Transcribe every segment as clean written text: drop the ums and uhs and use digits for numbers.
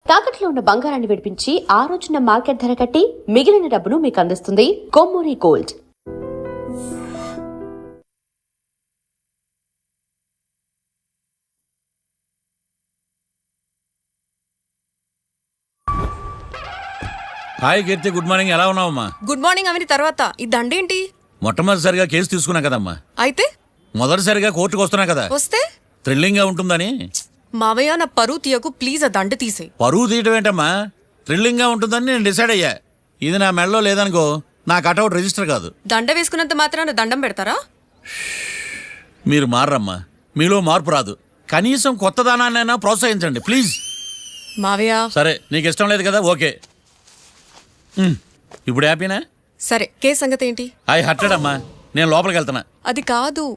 తాకట్లో ఉన్న బంగారాన్ని విడిపించి ఆ రోజున మార్కెట్ ధర కట్టి మిగిలిన డబ్బును మీకు అందిస్తుంది కొమ్మూరి గోల్డ్. హాయ్ కీర్తి, గుడ్ మార్నింగ్. ఎలా ఉన్నావమ్మా? గుడ్ మార్నింగ్ అవని తర్వాత ఈ దండేంటి? మొట్టమొదటిసారిగా కేసు తీసుకున్నా కదమ్మా. అయితే మొదటిసారిగా కోర్టుకు వస్తున్నా కదా, వస్తే థ్రిల్లింగ్ గా ఉంటుందని. మావయ్య నా పరువు తీయకు ప్లీజ్, ఆ దండ తీసే. పరువు తీయటం ఏంటమ్మా, థ్రిల్లింగ్ గా ఉంటుందని నేను డిసైడ్ అయ్యా. ఇది నా మెడలో లేదనుకో, నా కటౌట్ రిజిస్టర్ కాదు. దండ వేసుకున్నంత మాత్రాన దండం పెడతారా? మీరు మారమ్మా, మీలో మార్పు రాదు. కనీసం కొత్త దానాన్నైనా ప్రోత్సహించండి ప్లీజ్. మావయ్య సరే, నీకు ఇష్టం లేదు కదా, ఓకే. ఇప్పుడు హ్యాపీనా? సరే, కేసు సంగతి ఏంటి? ఐ హర్టెడ్ అమ్మా, నేను లోపలికి వెళ్తున్నా. అది కాదు.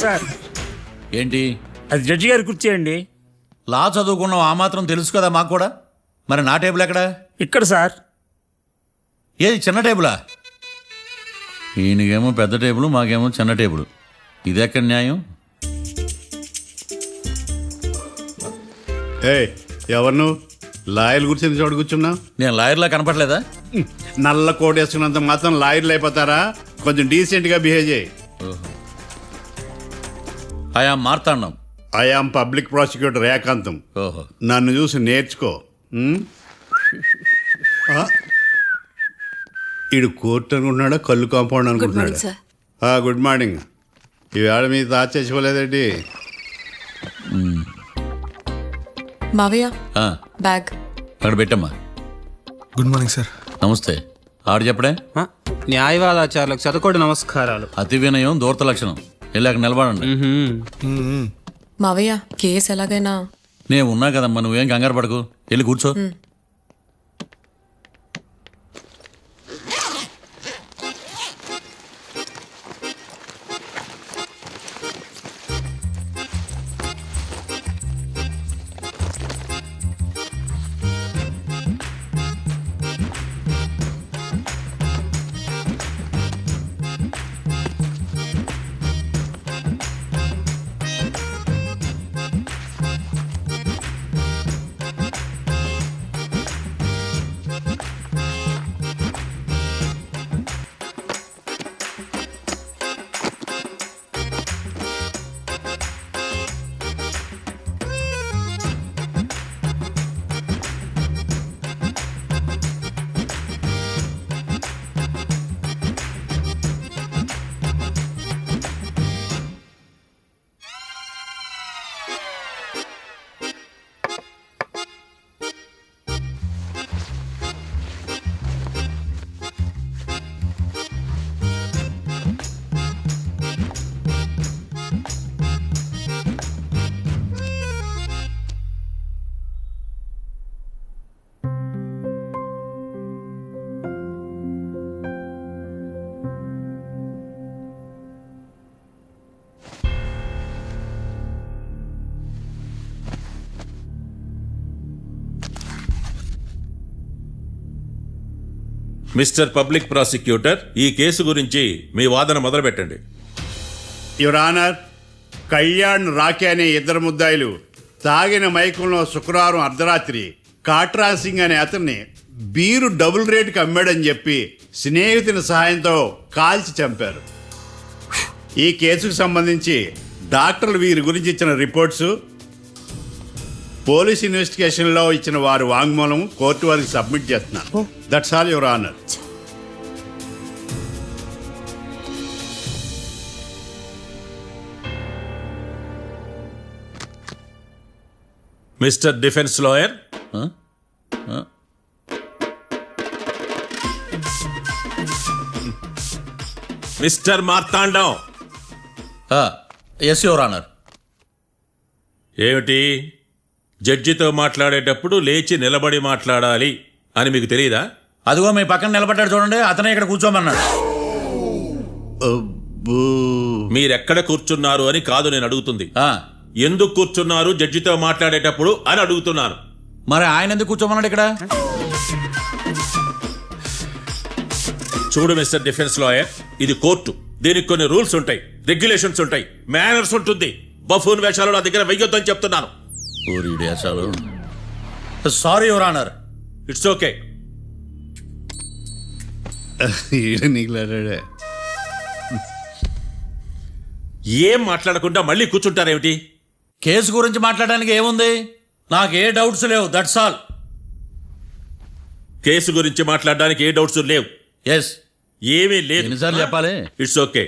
సార్ ఏంటి? అది జడ్జి గారి కుర్చీ అండి. లా చదువుకున్నావు, ఆ మాత్రం తెలుసు కదా మాకు కూడా. మరి నా టేబుల్ ఎక్కడా? ఇక్కడ సార్. ఏది, చిన్న టేబులా? ఈయనకేమో పెద్ద టేబుల్, మాకేమో చిన్న టేబుల్. ఇది ఎక్కడ న్యాయం? ఎవరు నువ్వు? లాయర్లు కూర్చొని చోటు కూర్చున్నావు? నేను లాయర్లా కనపడలేదా? నల్ల కోట్ వేసుకున్నంత మాత్రం లాయర్లు అయిపోతారా? కొంచెం డీసెంట్గా బిహేవ్ చేయి. ఆయా మార్తాండం. ఐఆమ్ పబ్లిక్ ప్రాసిక్యూటర్ ఏకాంతం. ఓహో, నన్ను చూసి నేర్చుకో. ఈడు కోర్టు అనుకుంటున్నాడా, కళ్ళు కాంపౌండ్ అనుకుంటున్నాడా? Good morning. ఈవేళ మీ తాత చచ్చిపోలేదండి. మావయ్య బ్యాగ్ అక్కడ పెట్టమ్మా. Good morning sir. నమస్తే. ఆడు చెప్పడే. న్యాయవాదాచారులకు చదువుకోండి నమస్కారాలు. అతి వినయం దూరత లక్షణం. వెళ్ళాక నిలబడండి. మావయ్య కేసు ఎలాగైనా. నేను ఉన్నా కదమ్మా, నువ్వేం కంగారు పడకు. వెళ్ళి కూర్చో. మిస్టర్ పబ్లిక్ ప్రాసిక్యూటర్, ఈ కేసు గురించి మీ వాదన మొదలుపెట్టండి. యువర్ ఆనర్, కళ్యాణ్ రాకే అనే ఇద్దరు ముద్దాయిలు తాగిన మైకంలో శుక్రవారం అర్ధరాత్రి కాట్రా సింగ్ అనే అతన్ని బీరు డబుల్ రేటుకి అమ్మాడని చెప్పి స్నేహితుని సహాయంతో కాల్చి చంపారు. ఈ కేసుకు సంబంధించి డాక్టర్లు వీరి గురించి ఇచ్చిన రిపోర్ట్స్, పోలీస్ ఇన్వెస్టిగేషన్లో ఇచ్చిన వారి వాంగ్మూలం కోర్టు వారికి సబ్మిట్ చేస్తున్నాను. That's all your honour. Mister defence lawyer, mister Marthandam. Yes your honour. ఏమిటి, జడ్జితో మాట్లాడేటప్పుడు లేచి నిలబడి మాట్లాడాలి అని మీకు తెలియదా? అదిగో మీ పక్కన నిలబడ్డాడు చూడండి, అతనే ఇక్కడ కూర్చోమన్నాడు. అబ్బో. మీరెక్కడ కూర్చున్నారు అని కాదు నేను అడుగుతుంది, ఆ, ఎందుకు కూర్చున్నారు జడ్జితో మాట్లాడేటప్పుడు అని అడుగుతున్నాను. మరి ఆయన ఎందుకు కూర్చోమన్నాడు ఇక్కడ? చూడు మిస్టర్ డిఫెన్స్ లాయర్, ఇది కోర్టు. దీనికి కొన్ని రూల్స్ ఉంటాయి, రెగ్యులేషన్స్ ఉంటాయి, మేనర్స్ ఉంటుంది. బఫూన్ వేషాలు నా దగ్గర వెయ్యొద్దని చెప్తున్నాను. Sorry your honour. It's okay. ఈడ నీకులాడాడే. ఏం మాట్లాడకుండా మళ్ళీ కూర్చుంటారేమిటి? కేసు గురించి మాట్లాడడానికి ఏముంది? నాకు ఏ డౌట్స్ లేవు, దట్స్ ఆల్. కేసు గురించి మాట్లాడడానికి ఏ డౌట్స్ లేవు? ఎస్. ఏమీ లేదు. ఎన్నిసార్లు చెప్పాలి? It's okay.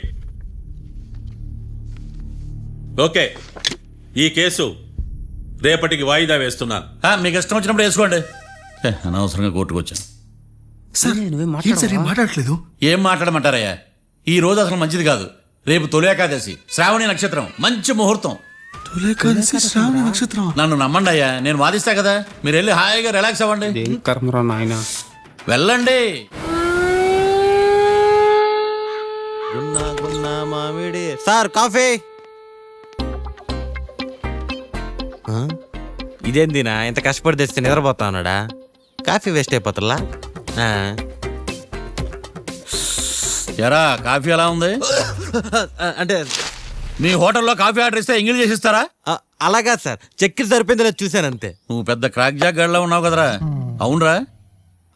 ఓకే, ఈ కేసు రేపటికి వాయిదా వేస్తున్నాను. మీకు ఇష్టం వచ్చినప్పుడు వేసుకోండి. అనవసరంగా కోర్టుకు వచ్చాను. సార్ ఏం సార్ ఏం మాట్లాడట్లేదు? ఏం మాట్లాడమంటారయ్యా? ఈ రోజు అసలు మంచిది కాదు. రేపు తొలి ఏకాదశి, శ్రావణి నక్షత్రం, మంచి ముహూర్తం. తొలేకాదశి శ్రావణ నక్షత్రం. నన్ను నమ్మండి అయ్యా, నేను వాదిస్తా కదా. మీరు వెళ్ళి హాయిగా రిలాక్స్ అవ్వండి. ఏం కర్మరా నాయన. వెళ్ళండి. మామిడి సార్ కాఫీ. ఇదేందినా ఇంత కష్టపడి తెస్తే నిద్రపోతా ఉన్నాడా? కాఫీ వేస్ట్ అయిపోతుందా? ఎరా, కాఫీ ఎలా ఉంది? అంటే మీ హోటల్లో కాఫీ ఆర్డర్ ఇస్తే ఎంగిల్ చేసి ఇస్తారా? అలాగా సార్, చక్కెర సరిపోయింది లేదు చూశాను అంతే. నువ్వు పెద్ద క్రాక్ జాక్ గడిలో ఉన్నావు కదరా. అవునరా,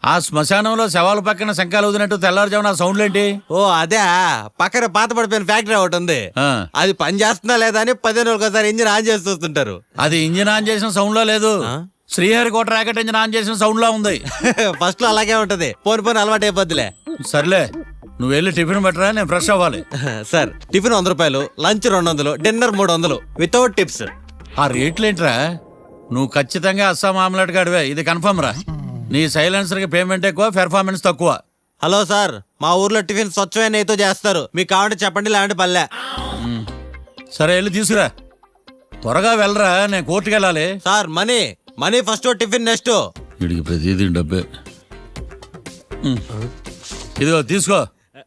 ఆ శ్మశానంలో శవాల పక్కన శంఖాలు ఊదినట్టు తెల్లారుజామున ఆ సౌండ్లేంటి? ఓ అదే, పక్కన పాత పడిపోయిన ఫ్యాక్టరీ ఒకటి ఉంది. ఆ. అది పని చేస్తుందా లేదా అని 15 రోజులు ఒకసారి ఇంజిన్ ఆన్ చేసి చూస్తుంటారు. అది ఇంజిన్ ఆన్ చేసిన సౌండ్ లో లేదు, శ్రీహరికోట రాకెట్ ఇంజిన్ ఆన్ చేసిన సౌండ్ లో ఉంది. ఫస్ట్ లో అలాగే ఉంటది, పోని పోని అలవాటు అయిపోద్దిలే. సర్లే, నువ్వు వెళ్ళి టిఫిన్ పెట్టరా, నేను ఫ్రెష్ అవ్వాలి. సార్ టిఫిన్ 100 రూపాయలు, లంచ్ 200, డిన్నర్ 300 వితౌట్ టిప్స్. ఆ రేట్లేంట్రా? నువ్వు ఖచ్చితంగా అస్సాం ఆమ్లెట్ గాడివే, ఇది కన్ఫర్మ్ రా. నీ సైలెన్సర్ కి పేమెంట్ ఎక్కువ, పెర్ఫార్మెన్స్ తక్కువ. హలో సార్, మా ఊర్లో టిఫిన్ స్వచ్ఛమైన నెయ్యితో చేస్తారు. మీకు కావాలంటే చెప్పండి, లేదంటే పల్లె. సరే వెళ్ళి తీసుకురా. త్వరగా వెళ్ళరా, నేను కోర్టుకి వెళ్ళాలి. Sir money money first, tiffin next. వీడికి ప్రతిదీ డబ్బే. ఇదిగో తీసుకో.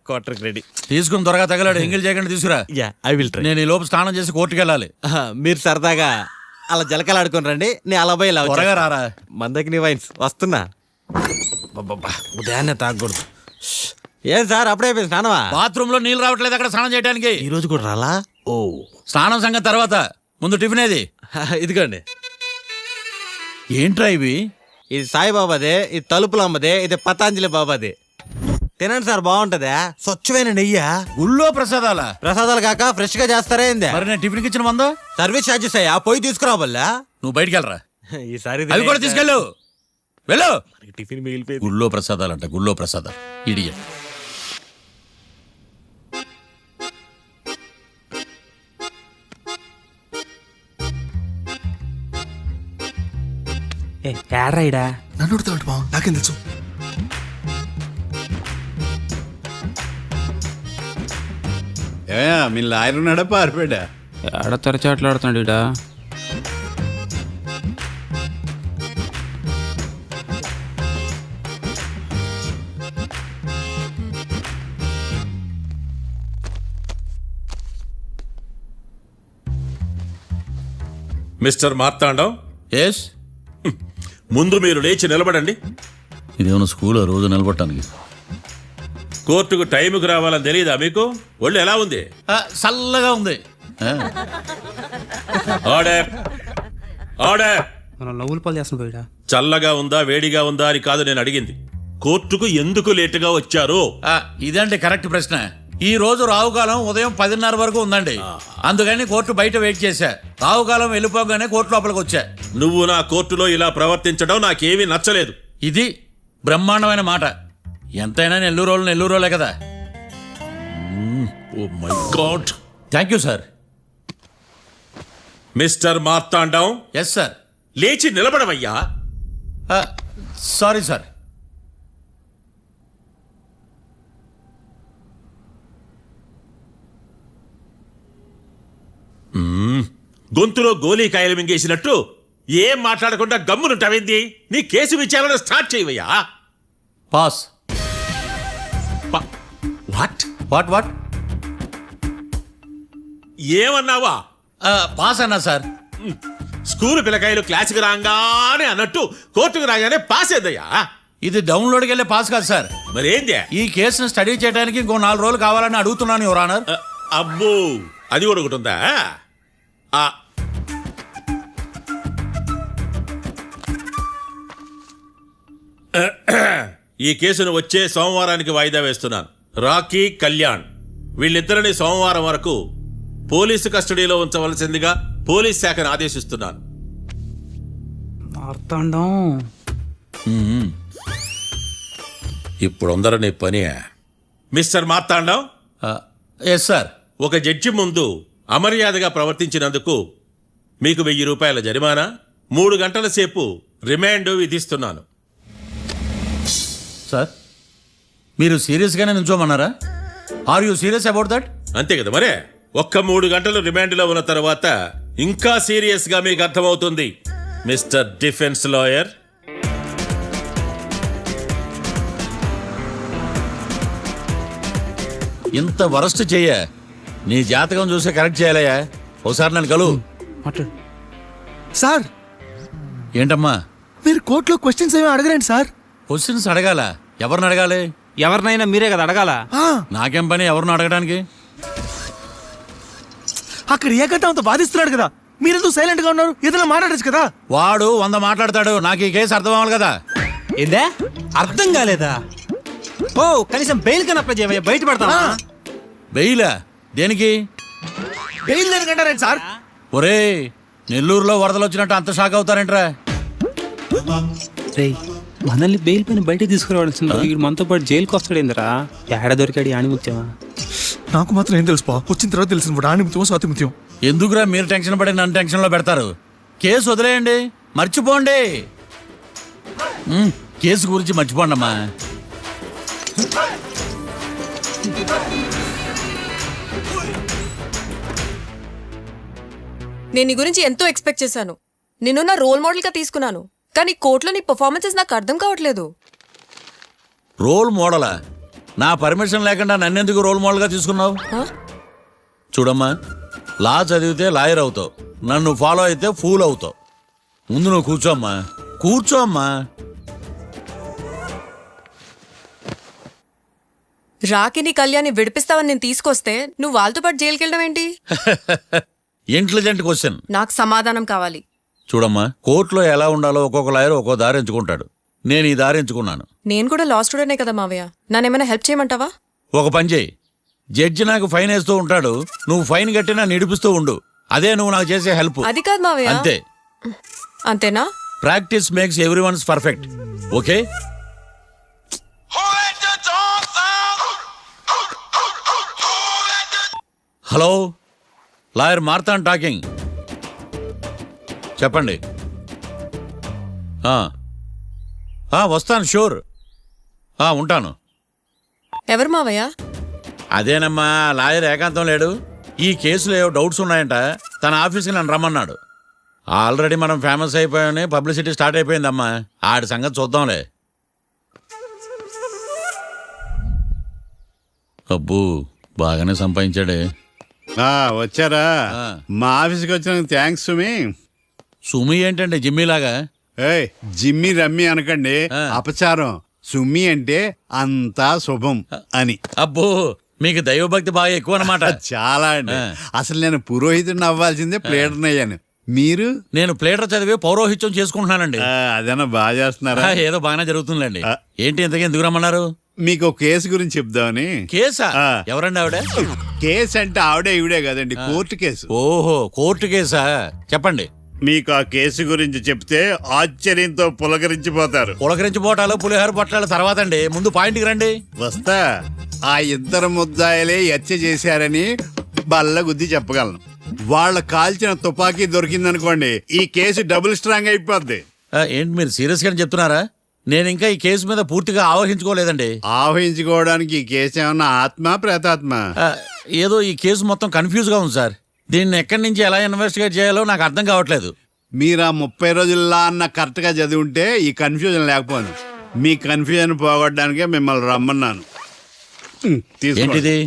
Quarter ready. తీసుకుని త్వరగా తగలాడు, ఎంగిల్ చేయకుండా తీసుకురా. Yeah I will try. నేను ఈ లోపు స్నానం చేసి కోర్టుకి వెళ్ళాలి. మీరు సరదాగా అలా జలకాలు ఆడుకుని రండి, నేను అలా పోయి ఇలా త్వరగా వచ్చేస్తా. రారా. మందకి నీ వైన్స్ వస్తున్నా. ఉదయాన్నే తాగకూడదు. ఏం సార్ అప్పుడే అయిపోయింది స్నానమా? బాత్రూమ్ లో నీళ్ళు రావట్లేదు అక్కడ స్నానం చేయడానికి. ఈ రోజు కూడా రాలా? ఓ స్నానం సంగతి తర్వాత, ముందు టిఫిన్ ఏది? ఇదిగోండి. ఏంట్రా ఇవి? ఇది సాయిబాబాదే, ఇది తలుపుల అమ్మదే, ఇది పతాంజలి బాబాదే. తినండి సార్, బాగుంటదా? స్వచ్ఛమైన నెయ్యా. గుళ్ళో ప్రసాదాలా? ప్రసాదాలు కాక ఫ్రెష్ గా చేస్తారా ఏందే? మరి నేను టిఫిన్కి ఇచ్చిన మందో? సర్వీస్ ఛార్జెస్ అయ్యా, పోయి తీసుకురావల్లా. నువ్వు బయటికి వెళ్ళరా. ఈసారి అవి కూడా తీసుకెళ్ళు. వెళ్ళు. టిఫిన్ మిగిలిపోయింది. గుళ్ళో ప్రసాదాలంట, గుళ్ళో ప్రసాదాలు. ఇడియట్. ఏడ్రాయిడా నన్ను ఉడతాడు బావ, నాకేం తెలుసు? మీ లాయర్ ఉన్నాడా పారిపోయాడా? ఏడ తెరచాట్లాడుతున్నాడు ఇడా. Mister Marthandam, yes. ముందు మీరు లేచి నిలబడండి. ఇదేమన్నా స్కూల్ రోజు నిలబడటానికి? కోర్టుకు టైంకి రావాలని తెలియదా మీకు? ఒళ్ళు ఎలా ఉంది? చల్లగా ఉంది. Order order. మనం నవ్వులు పాలు చేస్తున్న పోయిడా. చల్లగా ఉందా వేడిగా ఉందా అని కాదు నేను అడిగింది, కోర్టుకు ఎందుకు లేటుగా వచ్చారు? ఇదండి కరెక్ట్ ప్రశ్న. ఈ రోజు రావుకాలం ఉదయం 10:30 వరకు ఉందండి. అందుకని కోర్టు బయట వెయిట్ చేశా. రావుకాలం వెళ్ళిపోగానే కోర్టు లోపలికి వచ్చా. నువ్వు నా కోర్టులో ఇలా ప్రవర్తించడం నాకేమీ నచ్చలేదు. ఇది బ్రహ్మాండమైన మాట. ఎంతైనా నెల్లూరోలే కదా. Oh my God. Thank you sir. Mister Marthandam, yes sir. లేచి నిలబడవయ్యా. Sorry sir. గొంతులో గోలీకాయలు మింగేసినట్టు ఏం మాట్లాడకుండా గమ్మునుంటావేంది? నీ కేసు విచారణ స్టార్ట్ చేయవయ్యా. పాస్. వాట్? What what? ఏమన్నావా? పాస్ అన్నా సార్. స్కూల్ పిల్లకాయలు క్లాసుకి రాగానే అన్నట్టు కోర్టుకు రాగానే పాస్ ఏదయ్యా? ఇది డౌన్లోడ్కి వెళ్ళే పాస్ కాదు సార్. మరేంది? ఈ కేసును స్టడీ చేయడానికి ఇంకో 4 రోజులు కావాలని అడుగుతున్నాను యువర్ ఆనర్. అబ్బో, అది కూడా ఒకటి ఉందా? ఆ, ఈ కేసును వచ్చే సోమవారానికి వాయిదా వేస్తున్నాను. రాకీ, కళ్యాణ్ వీళ్ళిద్దరిని సోమవారం వరకు పోలీసు కస్టడీలో ఉంచవలసిందిగా పోలీస్ శాఖను ఆదేశిస్తున్నాను. మార్తాండం ఇప్పుడు అందరూ పని. Mister Marthandam, yes sir. ఒక జడ్జి ముందు అమర్యాదగా ప్రవర్తించినందుకు మీకు 1000 రూపాయల జరిమానా, 3 గంటల సేపు రిమాండ్ విధిస్తున్నాను. సార్ మీరు సీరియస్గానే నిల్చోమన్నారా? Are you serious about that? అంతే కదా మరే. ఒక్క 3 గంటలు రిమాండ్లో ఉన్న తర్వాత ఇంకా సీరియస్గా మీకు అర్థమవుతుంది మిస్టర్ డిఫెన్స్ లాయర్. ఇంత వరస్ట్ చెయ్య నీ జాతకం చూసి కరెక్ట్ చేయాలయ్యా. ఒకసారి నన్ను కలువు. మాట్లాడు. సార్ ఏంటమ్మా మీరు కోర్టులో క్వశ్చన్స్ ఏమి అడగరండి సార్. క్వశ్చన్స్ అడగాల? ఎవరిని అడగాలి? ఎవరినైనా మీరే కదా అడగాల. ఆ, నాకేం పని ఎవరిని అడగడానికి? అక్కడ ఏకతాంతో బాధిస్తున్నాడు కదా, మీరెందుకు సైలెంట్ గా ఉన్నారు? ఏదైనా మాట్లాడచ్చు కదా. వాడు 100 మాట్లాడతాడు. నాకు ఈ కేసు అర్థం అవ్వాలి కదా. ఏందే అర్థం కాలేదా? ఓ కనీసం బెయిల్ కన్నా అప్లై చేయవయ్యా, బయట పడతా. బెయిలా? దేనికి? బెయిల్ దేనికంటారండి సార్? ఒరే నెల్లూరులో వరదలు వచ్చినట్టు అంత షాక్ అవుతారేంట్రా? రేయ్, మనల్ని బెయిల్ పైన బయట తీసుకురావాల్సింది. వీడు మనతో పాటు జైలుకి వస్తాడేందిరా? ఏడ దొరికాడు ఆణిముత్యమా? నాకు మాత్రం ఏం తెలుసు వచ్చిన తర్వాత తెలిసింది వాడు ఆణిముత్యం స్వాతిముత్యం. ఎందుకురా మీరు టెన్షన్ పడి నన్ను టెన్షన్లో పెడతారు? కేసు వదిలేయండి, మర్చిపోండి. కేసు గురించి మర్చిపోండి అమ్మా. నేను నీ గురించి ఎంతో ఎక్స్పెక్ట్ చేశాను. నిన్ను నా రోల్ మోడల్గా తీసుకున్నాను. కానీ కోర్టులో నీ పర్ఫార్మెన్సెస్ నాకు అర్థం కావట్లేదు. రోల్ మోడలా? నా పర్మిషన్ లేకుండా నన్నెందుకు రోల్ మోడల్గా తీసుకున్నావు? హ? చూడమ్మా, లా చదివితే లాయర్ అవుతావు, నన్ను ఫాలో అయితే ఫూల్ అవుతావు. ముందు నువ్వు కూర్చోమ్మా, కూర్చోమ్మా. రాకిని కళ్యాణ్ని విడిపిస్తావని నేను తీసుకొస్తే నువ్వు వాళ్ళతో పాటు జైలుకి వెళ్ళడం ఏంటి? Intelligent question. నాకు సమాధానం కావాలి. చూడమ్మా, కోర్టులో ఎలా ఉండాలో ఒక్కొక్క లాయర్ ఒక్కో దారి ఎంచుకుంటాడు. నేను ఈ దారి ఎంచుకున్నాను. నేను కూడా లా స్టూడెంటే కదా మావయ్య. నన్నేమైనా హెల్ప్ చేయమంటావా? ఒక పని చేయి, జడ్జి నాకు ఫైన్ వేస్తూ ఉంటాడు, నువ్వు ఫైన్ కట్టినా నిడిపిస్తూ ఉండు. అదే నువ్వు నాకు చేసే హెల్ప్. అది కాదు మావయ్య. అంతే. అంతేనా? Practice makes every ones perfect. Okay. Hello, lawyer Marthan talking. చెప్పండి. వస్తాను, షూర్. ఉంటాను. ఎవరు మావయ్య? అదేనమ్మా, లాయర్ ఏకాంతం లేడు. ఈ కేసులో ఏవో డౌట్స్ ఉన్నాయంట, తన ఆఫీస్కి నన్ను రమ్మన్నాడు. ఆల్రెడీ మనం ఫేమస్ అయిపోయామని పబ్లిసిటీ స్టార్ట్ అయిపోయిందమ్మా. ఆడి సంగతి చూద్దాంలే. అబ్బో, బాగానే సంపాదించాడే. వచ్చారా? మా ఆఫీస్కి వచ్చినందుకు థ్యాంక్స్ సుమి. సుమి ఏంటంటే జిమ్మీలాగా? ఏయ్, జిమ్మి రమ్మి అనకండి, అపచారం. సుమి అంటే అంతా శుభం అని. అబ్బో, మీకు దైవభక్తి బాగా ఎక్కువ అన్నమాట. చాలా అండి. అసలు నేను పురోహితుడిని అవ్వాల్సిందే ప్లేటర్ని అయ్యాను. మీరు? నేను ప్లేటర్ చదివి పౌరోహిత్యం చేసుకుంటున్నానండి. అదేనా బాగా చేస్తున్నారా? ఏదో బాగానే జరుగుతుందండి. ఏంటి ఇంతకీ ఎందుకు రమ్మన్నారు? మీకు ఒక కేసు గురించి చెప్దామని. కేసా? ఎవరండి ఆవిడ? కేసు అంటే ఆవిడే ఈవిడే కదండి, కోర్టు కేసు. ఓహో, కోర్టు కేసా? చెప్పండి. మీకు ఆ కేసు గురించి చెప్తే ఆశ్చర్యంతో పులకరించిపోతారు. పులకరించిపోవటాలు పులిహోర పొట్లాల తర్వాత అండి, ముందు పాయింట్కి రండి. వస్తా. ఆ ఇద్దరు ముద్దాయలే హత్య చేశారని బల్ల గుద్ది చెప్పగలను. వాళ్ళ కాల్చిన తుపాకీ దొరికిందనుకోండి, ఈ కేసు డబుల్ స్ట్రాంగ్ అయిపోద్ది. ఏంటి మీరు సీరియస్ గానే చెప్తున్నారా? నేను ఇంకా ఈ కేసు మీద పూర్తిగా ఆవహించుకోలేదండి. ఆవహించుకోవడానికి ఈ కేసు ఏమన్నా ఆత్మ ప్రేతాత్మ? ఏదో ఈ కేసు మొత్తం కన్ఫ్యూజ్ గా ఉంది సార్. దీన్ని ఎక్కడి నుంచి ఎలా ఇన్వెస్టిగేట్ చేయాలో నాకు అర్థం కావట్లేదు. మీరు ఆ 30 రోజుల్లా అన్న కరెక్ట్ గా చదివి ఉంటే ఈ కన్ఫ్యూజన్ లేకపోను. మీ కన్ఫ్యూజన్ పోగొట్టడానికే మిమ్మల్ని రమ్మన్నాను. ఏంటిది?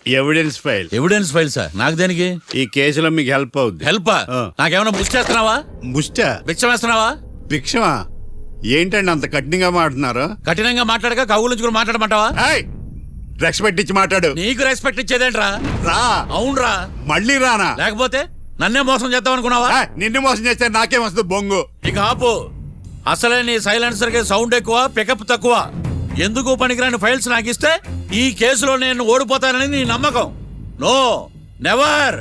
Evidence file. Evidence file sir నాకు దేనికి? ఈ కేసులో మీకు హెల్ప్ అవుద్ది. హెల్ప్ ఆ. నాకేమైనా బుక్ చేస్తున్నావా? ముష్ట భిక్షం వేస్తున్నావా? భిక్షమా? ఏంటండి అంత కఠినంగా మాట్లాడుతున్నారు? కఠినంగా మాట్లాడక కవులు మాట్లాడమంటావా? రెస్పెక్ట్ ఇచ్చి మాట్లాడు. నీకు రెస్పెక్ట్ ఇచ్చేదేంట్రా? రా. అవునరా? మళ్ళీ రానా? లేకపోతే నన్నే మోసం చేద్దాం అనుకున్నావా? నిన్ను మోసం చేస్తే నాకేం వస్తుంది బొంగు? ఇక ఆపు. అసలే నీ సైలెన్సర్ కి సౌండ్ ఎక్కువ, పికప్ తక్కువ. ఎందుకు పనికిరాని ఫైల్స్ నాకు ఇస్తే ఈ కేసులో నేను ఓడిపోతానని నీ నమ్మకం. No, never.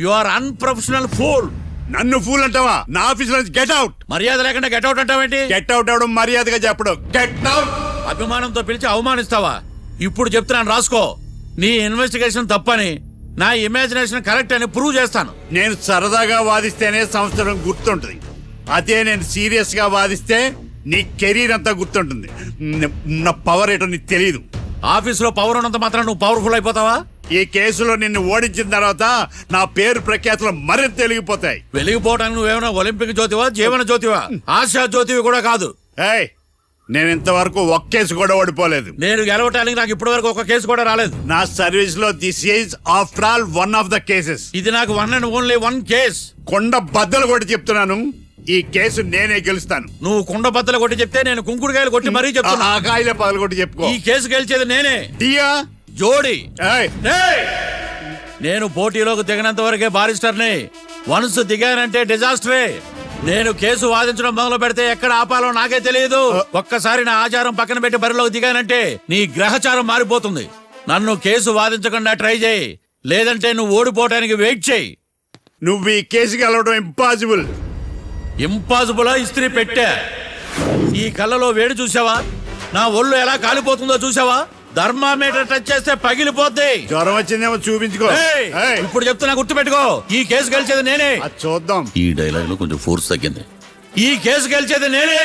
You are unprofessional fool. నన్ను ఫూల్ అంటావా? నా ఆఫీస్ నుంచి గెట్ అవుట్. మర్యాద లేకుండా గెట్ అవుట్ అంటావేంటి? గెట్ అవుట్ అవడం మర్యాదగా చెప్పడం. Get out. అభిమానంతో పిలిచి అవమానిస్తావా? ఇప్పుడు చెప్తున్నాను రాసుకో. నీ ఇన్వెస్టిగేషన్ తప్పని, నా ఇమాజినేషన్ కరెక్ట్ అని ప్రూవ్ చేస్తాను. నేను సరదాగా వాదిస్తేనే సంవత్సరం గుర్తుంటుంది. అదే నేను సీరియస్ గా వాదిస్తే నీ కెరీర్ అంతా గుర్తుంటుంది. నా పవర్ ఏంటో నీకు తెలియదు. ఆఫీసులో పవర్ ఉన్నంత మాత్రం నువ్వు పవర్ఫుల్ అయిపోతావా? ఈ కేసులో నిన్ను ఓడించిన తర్వాత నా పేరు ప్రఖ్యాతులు మరింత వెలిగిపోతాయి. వెలిగిపోవడానికి నువ్వేమైనా ఒలింపిక్ జ్యోతివా, జీవన జ్యోతివా? ఆశా జ్యోతివి కూడా కాదు. ఏయ్, నేను ఇంతవరకు ఒక్క కేసు కూడా ఓడిపోలేదు. నేను గెలవటానికి నాకు ఇప్పటి వరకు ఒక కేసు కూడా రాలేదు. నా సర్వీస్ లో this is after all one of the cases. ఇది నాకు one and only one case. కొండ బద్దలు కూడా చెప్తున్నాను, ఈ కేసు నేనే గెలుస్తాను. నువ్వు కుండ బద్దలు కొట్టి చెప్తే నేను కుంకుడుకాయలు కొట్టి మరీ చెప్తున్నా. ఆ కాయల పగలు కొట్టి చెప్పుకో. ఈ కేసు గెలిచేది నేనే. దియా జోడి. ఏయ్, ఏయ్! నేను పోటీలోకి దిగినంత వరకే బారిస్టర్ని. వన్స్ దిగానంటే డిజాస్టరే. నేను కేసు వాదించడం మొదలు పెడితే ఎక్కడ ఆపాలో నాకే తెలియదు. ఒక్కసారి నా ఆచారం పక్కన పెట్టి బరిలోకి దిగానంటే నీ గ్రహచారం మారిపోతుంది. నన్ను కేసు వాదించకుండా ట్రై చేయి, లేదంటే నువ్వు ఓడిపోవటానికి వెయిట్ చేయి. నువ్వు ఈ కేసు గెలవడం ఇంపాసిబుల్. ఇంపాసిబుల్ ఇస్త్రీ పెట్టా. ఈ కళ్ళలో వేడి చూసావా? నా ఒళ్ళు ఎలా కాలిపోతుందో చూసావా? థర్మామీటర్ టచ్ చేస్తే పగిలిపోద్ది. జ్వరం వచ్చిందేమో చూపించుకో. ఏయ్! ఏయ్, ఇప్పుడు చెప్తున్నా, గుర్తు పెట్టుకో. ఈ కేసు గెలిచేది నేనే. అది చూద్దాం. ఈ డైలాగ్ లో కొంచెం ఫోర్స్ తగ్గింది. ఈ కేసు గెలిచేది నేనే.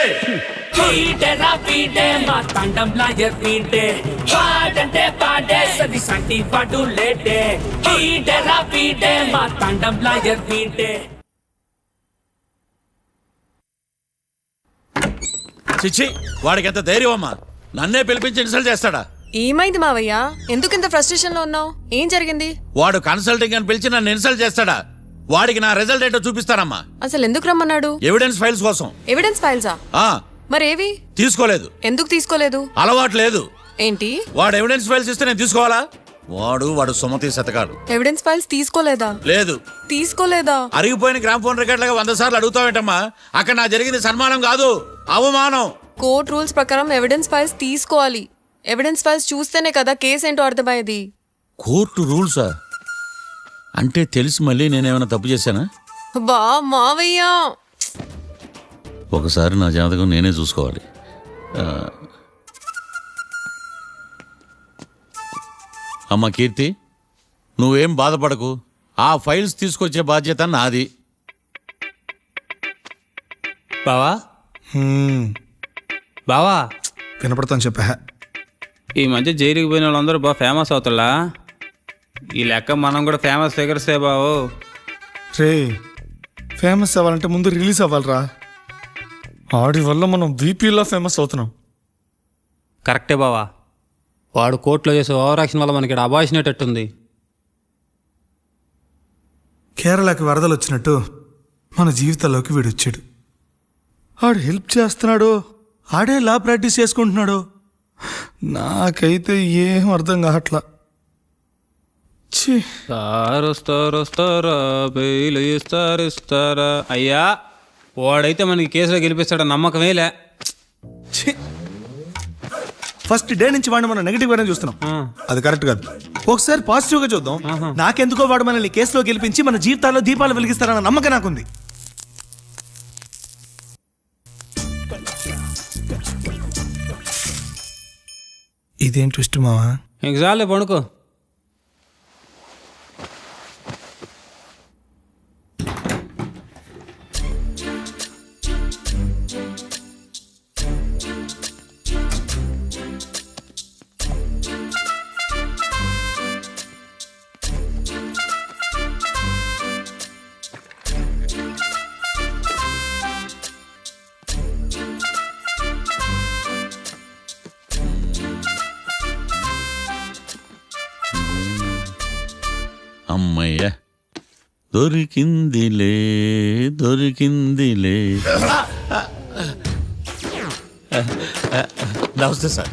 చిచ్చి, వాడికి ఎంత ధైర్యం అమ్మా! నన్నే పిలిపించి ఇన్సల్ట్ చేస్తాడా? ఏమైంది మావయ్య? ఎందుకు ఇంత ఫ్రస్ట్రేషన్ లో ఉన్నావు? ఏం జరిగింది? వాడు కన్సల్టింగ్ అని పిలిచి నన్ను ఇన్సల్ట్ చేస్తాడా? వాడికి నా రిజల్ట్ ఏంటో చూపిస్తానమ్మా. అసలు ఎందుకు రమ్మన్నాడు? ఎవిడెన్స్ ఫైల్స్ కోసం. ఎవిడెన్స్ ఫైల్సా? ఆ మరేవి? తీసుకోలేదు. ఎందుకు తీసుకోలేదు? అలవాటు లేదు. ఏంటి? వాడు ఎవిడెన్స్ ఫైల్స్ ఇస్తే నేను తీసుకోవాలా? వాడు సుమతి శతకాడు. ఎవిడెన్స్ ఫైల్స్ తీసుకోలేదా? లేదు. తీసుకోలేదా? అరిగిపోయిన గ్రామ్ ఫోన్ రికార్డులుగా 100 సార్లు అడుగుతావేంటమ్మా? అక్కడ నా జరిగింది సన్మానం కాదు, అవమానం. కోర్ట్ రూల్స్ ప్రకారం ఎవిడెన్స్ ఫైల్స్ తీసుకోవాలి. ఎవిడెన్స్ ఫైల్స్ చూస్తేనే కదా కేసు ఏంటో అర్థమయ్యేది. కోర్టు రూల్సా? అంటే తెలిసి మళ్ళీ నేనేమైనా తప్పు చేశానా? బా మావయ్య, ఒకసారి నా జాతకం నేనే చూసుకోవాలి. అమ్మ కీర్తి, నువ్వేం బాధపడకు. ఆ ఫైల్స్ తీసుకొచ్చే బాధ్యత నాది. బావా బావా, వినపడతాను చెప్పా. ఈ మధ్య జైలుకి పోయిన వాళ్ళందరూ బాగా ఫేమస్ అవుతారా? ఈ లెక్క మనం కూడా ఫేమస్ ఫిగర్సే బావు. రే, ఫేమస్ అవ్వాలంటే ముందు రిలీజ్ అవ్వాలిరా. ఆడి వల్ల మనం వీపీలో ఫేమస్ అవుతున్నాం. కరెక్టే బావా. వాడు కోర్టులో చేసే ఓవర్ యాక్షన్ వల్ల మనకి అబాయిసినట్టుంది. కేరళకి వరదలు వచ్చినట్టు మన జీవితాల్లోకి వీడు వచ్చాడు. ఆడు హెల్ప్ చేస్తున్నాడు, ఆడే లా ప్రాక్టీస్ చేసుకుంటున్నాడు. నాకైతే ఏం అర్థం కావట్లా. ఛీ, వస్తారా బెయిల్ ఇస్తారా? అయ్యా, వాడైతే మనకి కేసులో గెలిపిస్తాడు నమ్మకమేలే. ఛీ. ఫస్ట్ డే నుంచి వాడిని మనం నెగిటివ్ గానే చూస్తున్నాం. అది కరెక్ట్ కాదు. ఒకసారి పాజిటివ్ గా చూద్దాం. నాకెందుకో వాడు మనల్ని కేసులో గెలిపించి మన జీవితాల్లో దీపాలు వెలిగిస్తారన్న నమ్మకం నాకుంది. ఇదేం ట్విస్ట్ మావా? ఇంక చాలే పడుకో. అమ్మయ్య దొరికిందిలే దొరికిందిలే. నమస్తే సార్.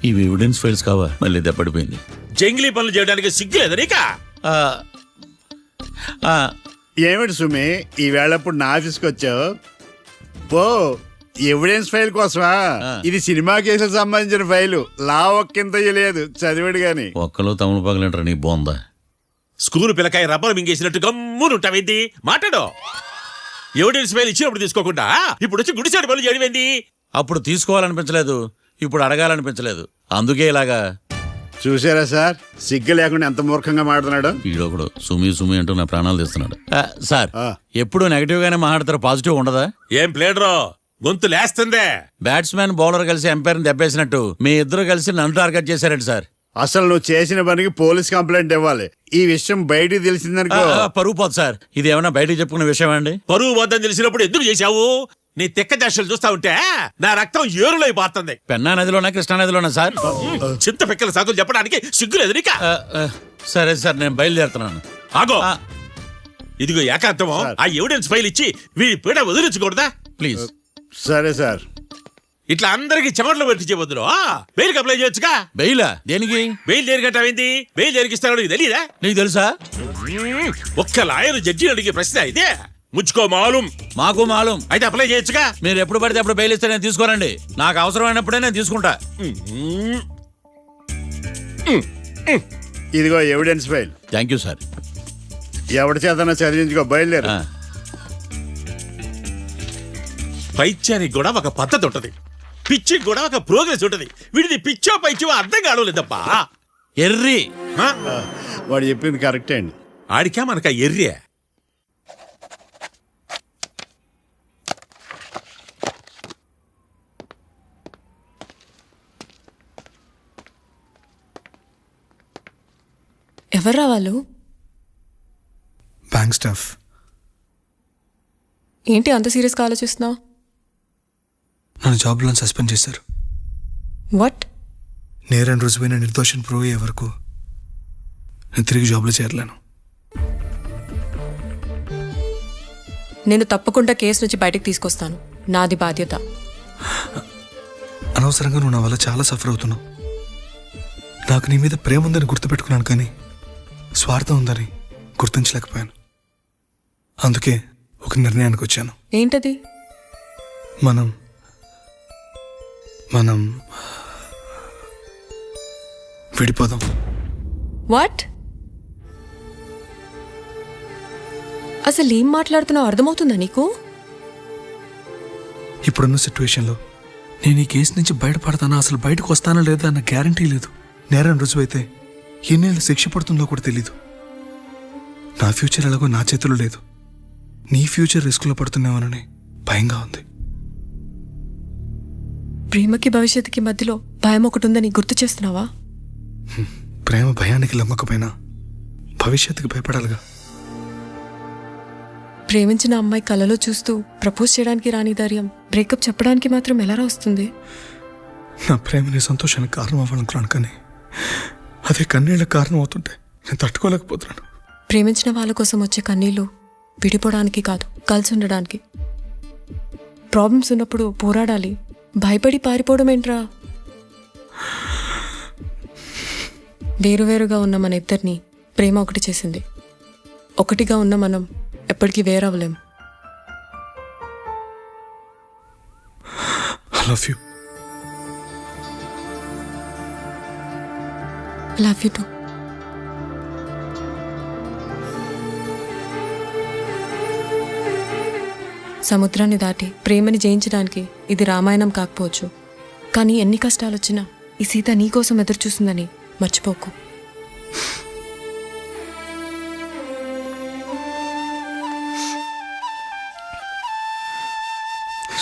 ఇవి ఎవిడెన్స్ ఫైల్స్ కావా? మళ్ళీ దెబ్బడిపోయింది. జంగిలీ పనులు చేయడానికి సిగ్గులేదు నీకా? ఆ, ఆ, ఏమిటి సుమి ఈ వేళప్పుడు నా ఆఫీస్కి వచ్చావు? ఓ ఎవిడెన్స్ ఫైల్ కోసమా? ఇది సినిమా కేసులకు సంబంధించిన ఫైలు. లా ఒక్కింత లేదు, చదివాడు గాని. ఒక్కలో తమను పగలంటారా నీ బోందా? School పిల్లకాయ rubber మింగేసినట్టు గమ్మునుంటావేంది? మాట్లాడు. ఎవిడెన్స్ ఫైల్ ఇచ్చినప్పుడు తీసుకోకుండా ఇప్పుడు వచ్చి గుడిసాడు పనులు చేయడమేంది? అప్పుడు తీసుకోవాలనిపించలేదు, ఇప్పుడు అడగాలనిపించలేదు, అందుకే ఇలాగా. చూసారా సార్, సిగ్గు లేకుండా ఎంత మూర్ఖంగా మాట్లాడుతున్నాడు. ఈడొకడు సుమి సుమి అంటూ నా ప్రాణాలు తీస్తున్నాడు. సార్, ఎప్పుడు నెగటివ్ గానే మాట్లాడతారు, పాజిటివ్ ఉండదా? ఏం ప్లేడరో గొంతు లేస్తుందే. బ్యాట్స్మెన్ బౌలర్ కలిసి ఎంపైర్ దెబ్బేసినట్టు మీ ఇద్దరు కలిసి నన్ను టార్గెట్ చేశారండి సార్. అసలు నువ్వు చేసిన పనికి పోలీస్ కంప్లైంట్ ఇవ్వాలి. ఈ విషయం బయటికి తెలిసిందనుకో పరువు పోదు సార్. ఇది ఏమన్నా బయటికి చెప్పుకునే విషయం అండి? పరువు వద్దని తెలిసినప్పుడు ఎందుకు చేశావు? నీ తెక్క దశలు చూస్తా ఉంటే నా రక్తం ఏరులై పారుతుంది. పెన్నా నదిలోనా కృష్ణా నదిలోనా సార్? చింత పిక్కల సాకులు చెప్పడానికి సిగ్గులేదు నీకా? సరే సార్, నేను బయలుదేరుతున్నాను. ఆగో, ఇదిగో ఏకాంతమో ఆ ఎవిడెన్స్ ఫైల్ ఇచ్చి వీడి పీడ వదిలించకూడదా? ప్లీజ్. సరే సార్. ఇట్లా అందరికి చెమటలు పెట్టించే బదులు బెయిల్కి అప్లై చేయొచ్చుగా. బెయిలా? దేనికి? బెయిల్ దేనికంటావేంది? బెయిల్ దేనికిస్తారో నీకు తెలియదా? నీకు తెలుసా? ఒక్క లాయర్ జడ్జి అడిగే ప్రశ్న అయితే ముచ్చుకో మాలూం. మాకు మాలూం. అయితే అప్లై చేయొచ్చుగా. మీరు ఎప్పుడు పడితే అప్పుడు బెయిల్ ఇస్తే నేను తీసుకోనండి. నాకు అవసరమైనప్పుడే నేను తీసుకుంటా. ఇదిగో evidence file. Thank you sir. ఎవరి చేతనా చదివించుకో, బయలుదేరు. పైత్యానికి కూడా ఒక పద్ధతి ఉంటది, పిచ్చికి కూడా ఒక ప్రోగ్రెస్ ఉంటది. వీడిది పిచ్చో పైచో అర్థం కావలేదప్పా. ఎర్రి. వాడు చెప్పింది కరెక్టే అండి. ఆడికా మనక ఎర్రే. ఎవరు వాళ్ళు? Bank staff. ఏంటి అంత సీరియస్గా ఆలోచిస్తున్నావు? నన్ను జాబ్లో సస్పెండ్ చేశారు. వాట్? నేరం రుజువైన నిర్దోషం ప్రూవ్ అయ్యే వరకు నేను తిరిగి జాబ్లో చేరలేను. నేను తప్పకుండా కేసు నుంచి బయటకు తీసుకొస్తాను, నాది బాధ్యత. అనవసరంగా నువ్వు నా వల్ల చాలా సఫర్ అవుతున్నావు. నాకు నీ మీద ప్రేమ ఉందని గుర్తుపెట్టుకున్నాను, కానీ స్వార్థం ఉందని గుర్తించలేకపోయాను. అందుకే ఒక నిర్ణయానికి వచ్చాను. ఏంటది? మనం విడిపోదాం. వాట్? అసలు ఏం మాట్లాడుతున్నావు అర్థమవుతుందా నీకు? ఇప్పుడున్న సిచ్యువేషన్లో నేను ఈ కేసు నుంచి బయటపడతానా, అసలు బయటకు వస్తానా లేదా అన్న గ్యారంటీ లేదు. నేరం రుజువైతే ఎన్నేళ్ళు శిక్ష పడుతుందో కూడా తెలీదు. నా ఫ్యూచర్ ఎలాగో నా చేతిలో లేదు. నీ ఫ్యూచర్ రిస్క్లో పడుతున్నామోనని భయంగా ఉంది. ప్రేమకి భవిష్యత్తుకి మధ్యలో భయం ఒకటి ఉందని గుర్తు చేస్తున్నావా? ప్రేమ భయానికి లొంగకపోయినా భవిష్యత్తుకి భయపడాలిగా. ప్రేమించిన అమ్మాయి కలలో చూస్తూ ప్రపోజ్ చేయడానికి రాని ధైర్యం బ్రేకప్ చెప్పడానికి మాత్రం ఎలా వస్తుంది? నా ప్రేమని సంతోషానికి కారణం అవ్వాలనుకున్నాను, కానీ అదే కన్నీళ్ళకి కారణం అవుతుంటే నేను తట్టుకోలేకపోతున్నాను. ప్రేమించిన వాళ్ళ కోసం వచ్చే కన్నీళ్లు విడిపోవడానికి కాదు, కలిసి ఉండడానికి. ప్రాబ్లమ్స్ ఉన్నప్పుడు పోరాడాలి, భయపడి పారిపోవడం ఏంట్రా? వేరువేరుగా ఉన్న మన ఇద్దరిని ప్రేమ ఒకటి చేసింది. ఒకటిగా ఉన్న మనం ఎప్పటికీ వేరవ్వలేం. I love you. Love you to. సముద్రాన్ని దాటి ప్రేమని జయించడానికి ఇది రామాయణం కాకపోవచ్చు, కానీ ఎన్ని కష్టాలు వచ్చినా ఈ సీత నీకోసం ఎదురు చూస్తుందని మర్చిపోకు.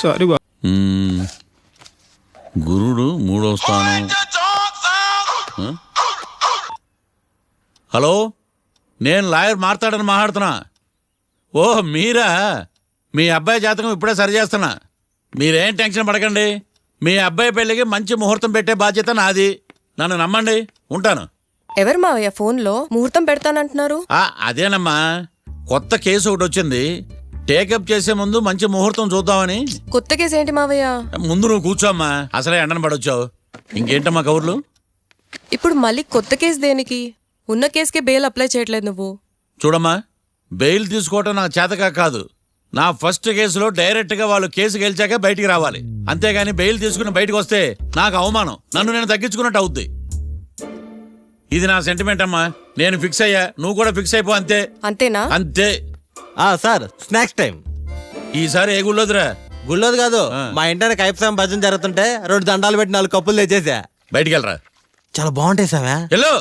సారీ బా. గురుడు 3వ స్థానం. హలో, నేను లాయర్ మాట్లాడుతున్నా. ఓహ్ మీరా? మీ అబ్బాయి జాతకం ఇప్పుడే సరి చేస్తున్నా. మీరేం టెన్షన్ పడకండి. మీ అబ్బాయి పెళ్ళికి మంచి ముహూర్తం పెట్టే బాధ్యత నాది. నన్ను నమ్మండి. ఉంటాను. ఎవరు మావయ్య ఫోన్లో ముహూర్తం పెడతానంటున్నారు? అదేనమ్మా, కొత్త కేసు ఒకటి వచ్చింది. టేకప్ చేసే ముందు మంచి ముహూర్తం చూద్దామని. కొత్త కేసు ఏంటి మావయ్య? ముందు నువ్వు కూర్చోమ్మా, అసలే ఎండను పడొచ్చావు. ఇంకేంటమ్మా కబుర్లు? ఇప్పుడు మళ్ళీ కొత్త కేసు దేనికి? ఉన్న కేసుకే బెయిల్ అప్లై చేయట్లేదు నువ్వు. చూడమ్మా, బెయిల్ తీసుకోవటం నాకు చేతగా కాదు. నా ఫస్ట్ కేసులో డైరెక్ట్గా వాళ్ళు కేసు గెలిచాక బయటికి రావాలి. అంతేగాని బెయిల్ తీసుకుని బయటకు వస్తే నాకు అవమానం, నన్ను నేను తగ్గించుకున్నట్టు అవుద్ది. ఇది నా సెంటిమెంట్ అమ్మా. నేను ఫిక్స్ అయ్యా, నువ్వు కూడా ఫిక్స్ అయిపో. అంతే. అంతేనా? అంతే. Sir snacks time. ఈసారి ఏ గుళ్ళోదిరా? గుళ్ళోది కాదు, మా ఇంటానికి కైప్సాం భజన జరుగుతుంటే 2 దండాలు పెట్టి 4 కప్పులు తెచ్చేసా. బయటికి వెళ్ళరా. చాలా బాగుంటాయి సామే. హలో,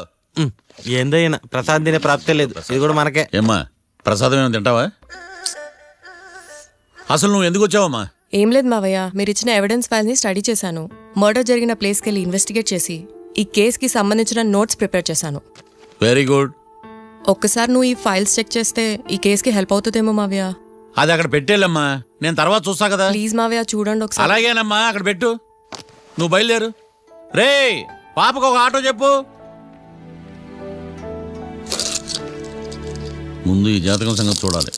ఏందో ఈయన ప్రసాద్ తినే ప్రాప్తే లేదు. ఇది కూడా మనకే. ఏమ్మా, ప్రసాదం ఏమైనా తింటావా? అసలు నువ్వు ఎందుకు వచ్చావమ్మా? ఏం లేదు మావయ్య, మీరు ఇచ్చిన ఎవిడెన్స్ ఫైల్స్ ని స్టడీ చేశాను. మర్డర్ జరిగిన ప్లేస్కి వెళ్ళి ఇన్వెస్టిగేట్ చేసి ఈ కేసుకి సంబంధించిన నోట్స్ ప్రిపేర్ చేశాను. Very good. ఒక్కసారి నువ్వు ఈ ఫైల్స్ చెక్ చేస్తే ఈ కేసుకి హెల్ప్ అవుతుందేమో మావయ్య. అది అక్కడ పెట్టేళ్ళమ్మా, నేను తర్వాత చూస్తా కదా. ప్లీజ్ మావయ్య చూడండి ఒకసారి. అలాగేనమ్మా, అక్కడ పెట్టు. నువ్వు బయలుదేరు. రే, పాపకు ఒక ఆటో చెప్పు. ముందు ఈ జాతకం సంగతి చూడాలి.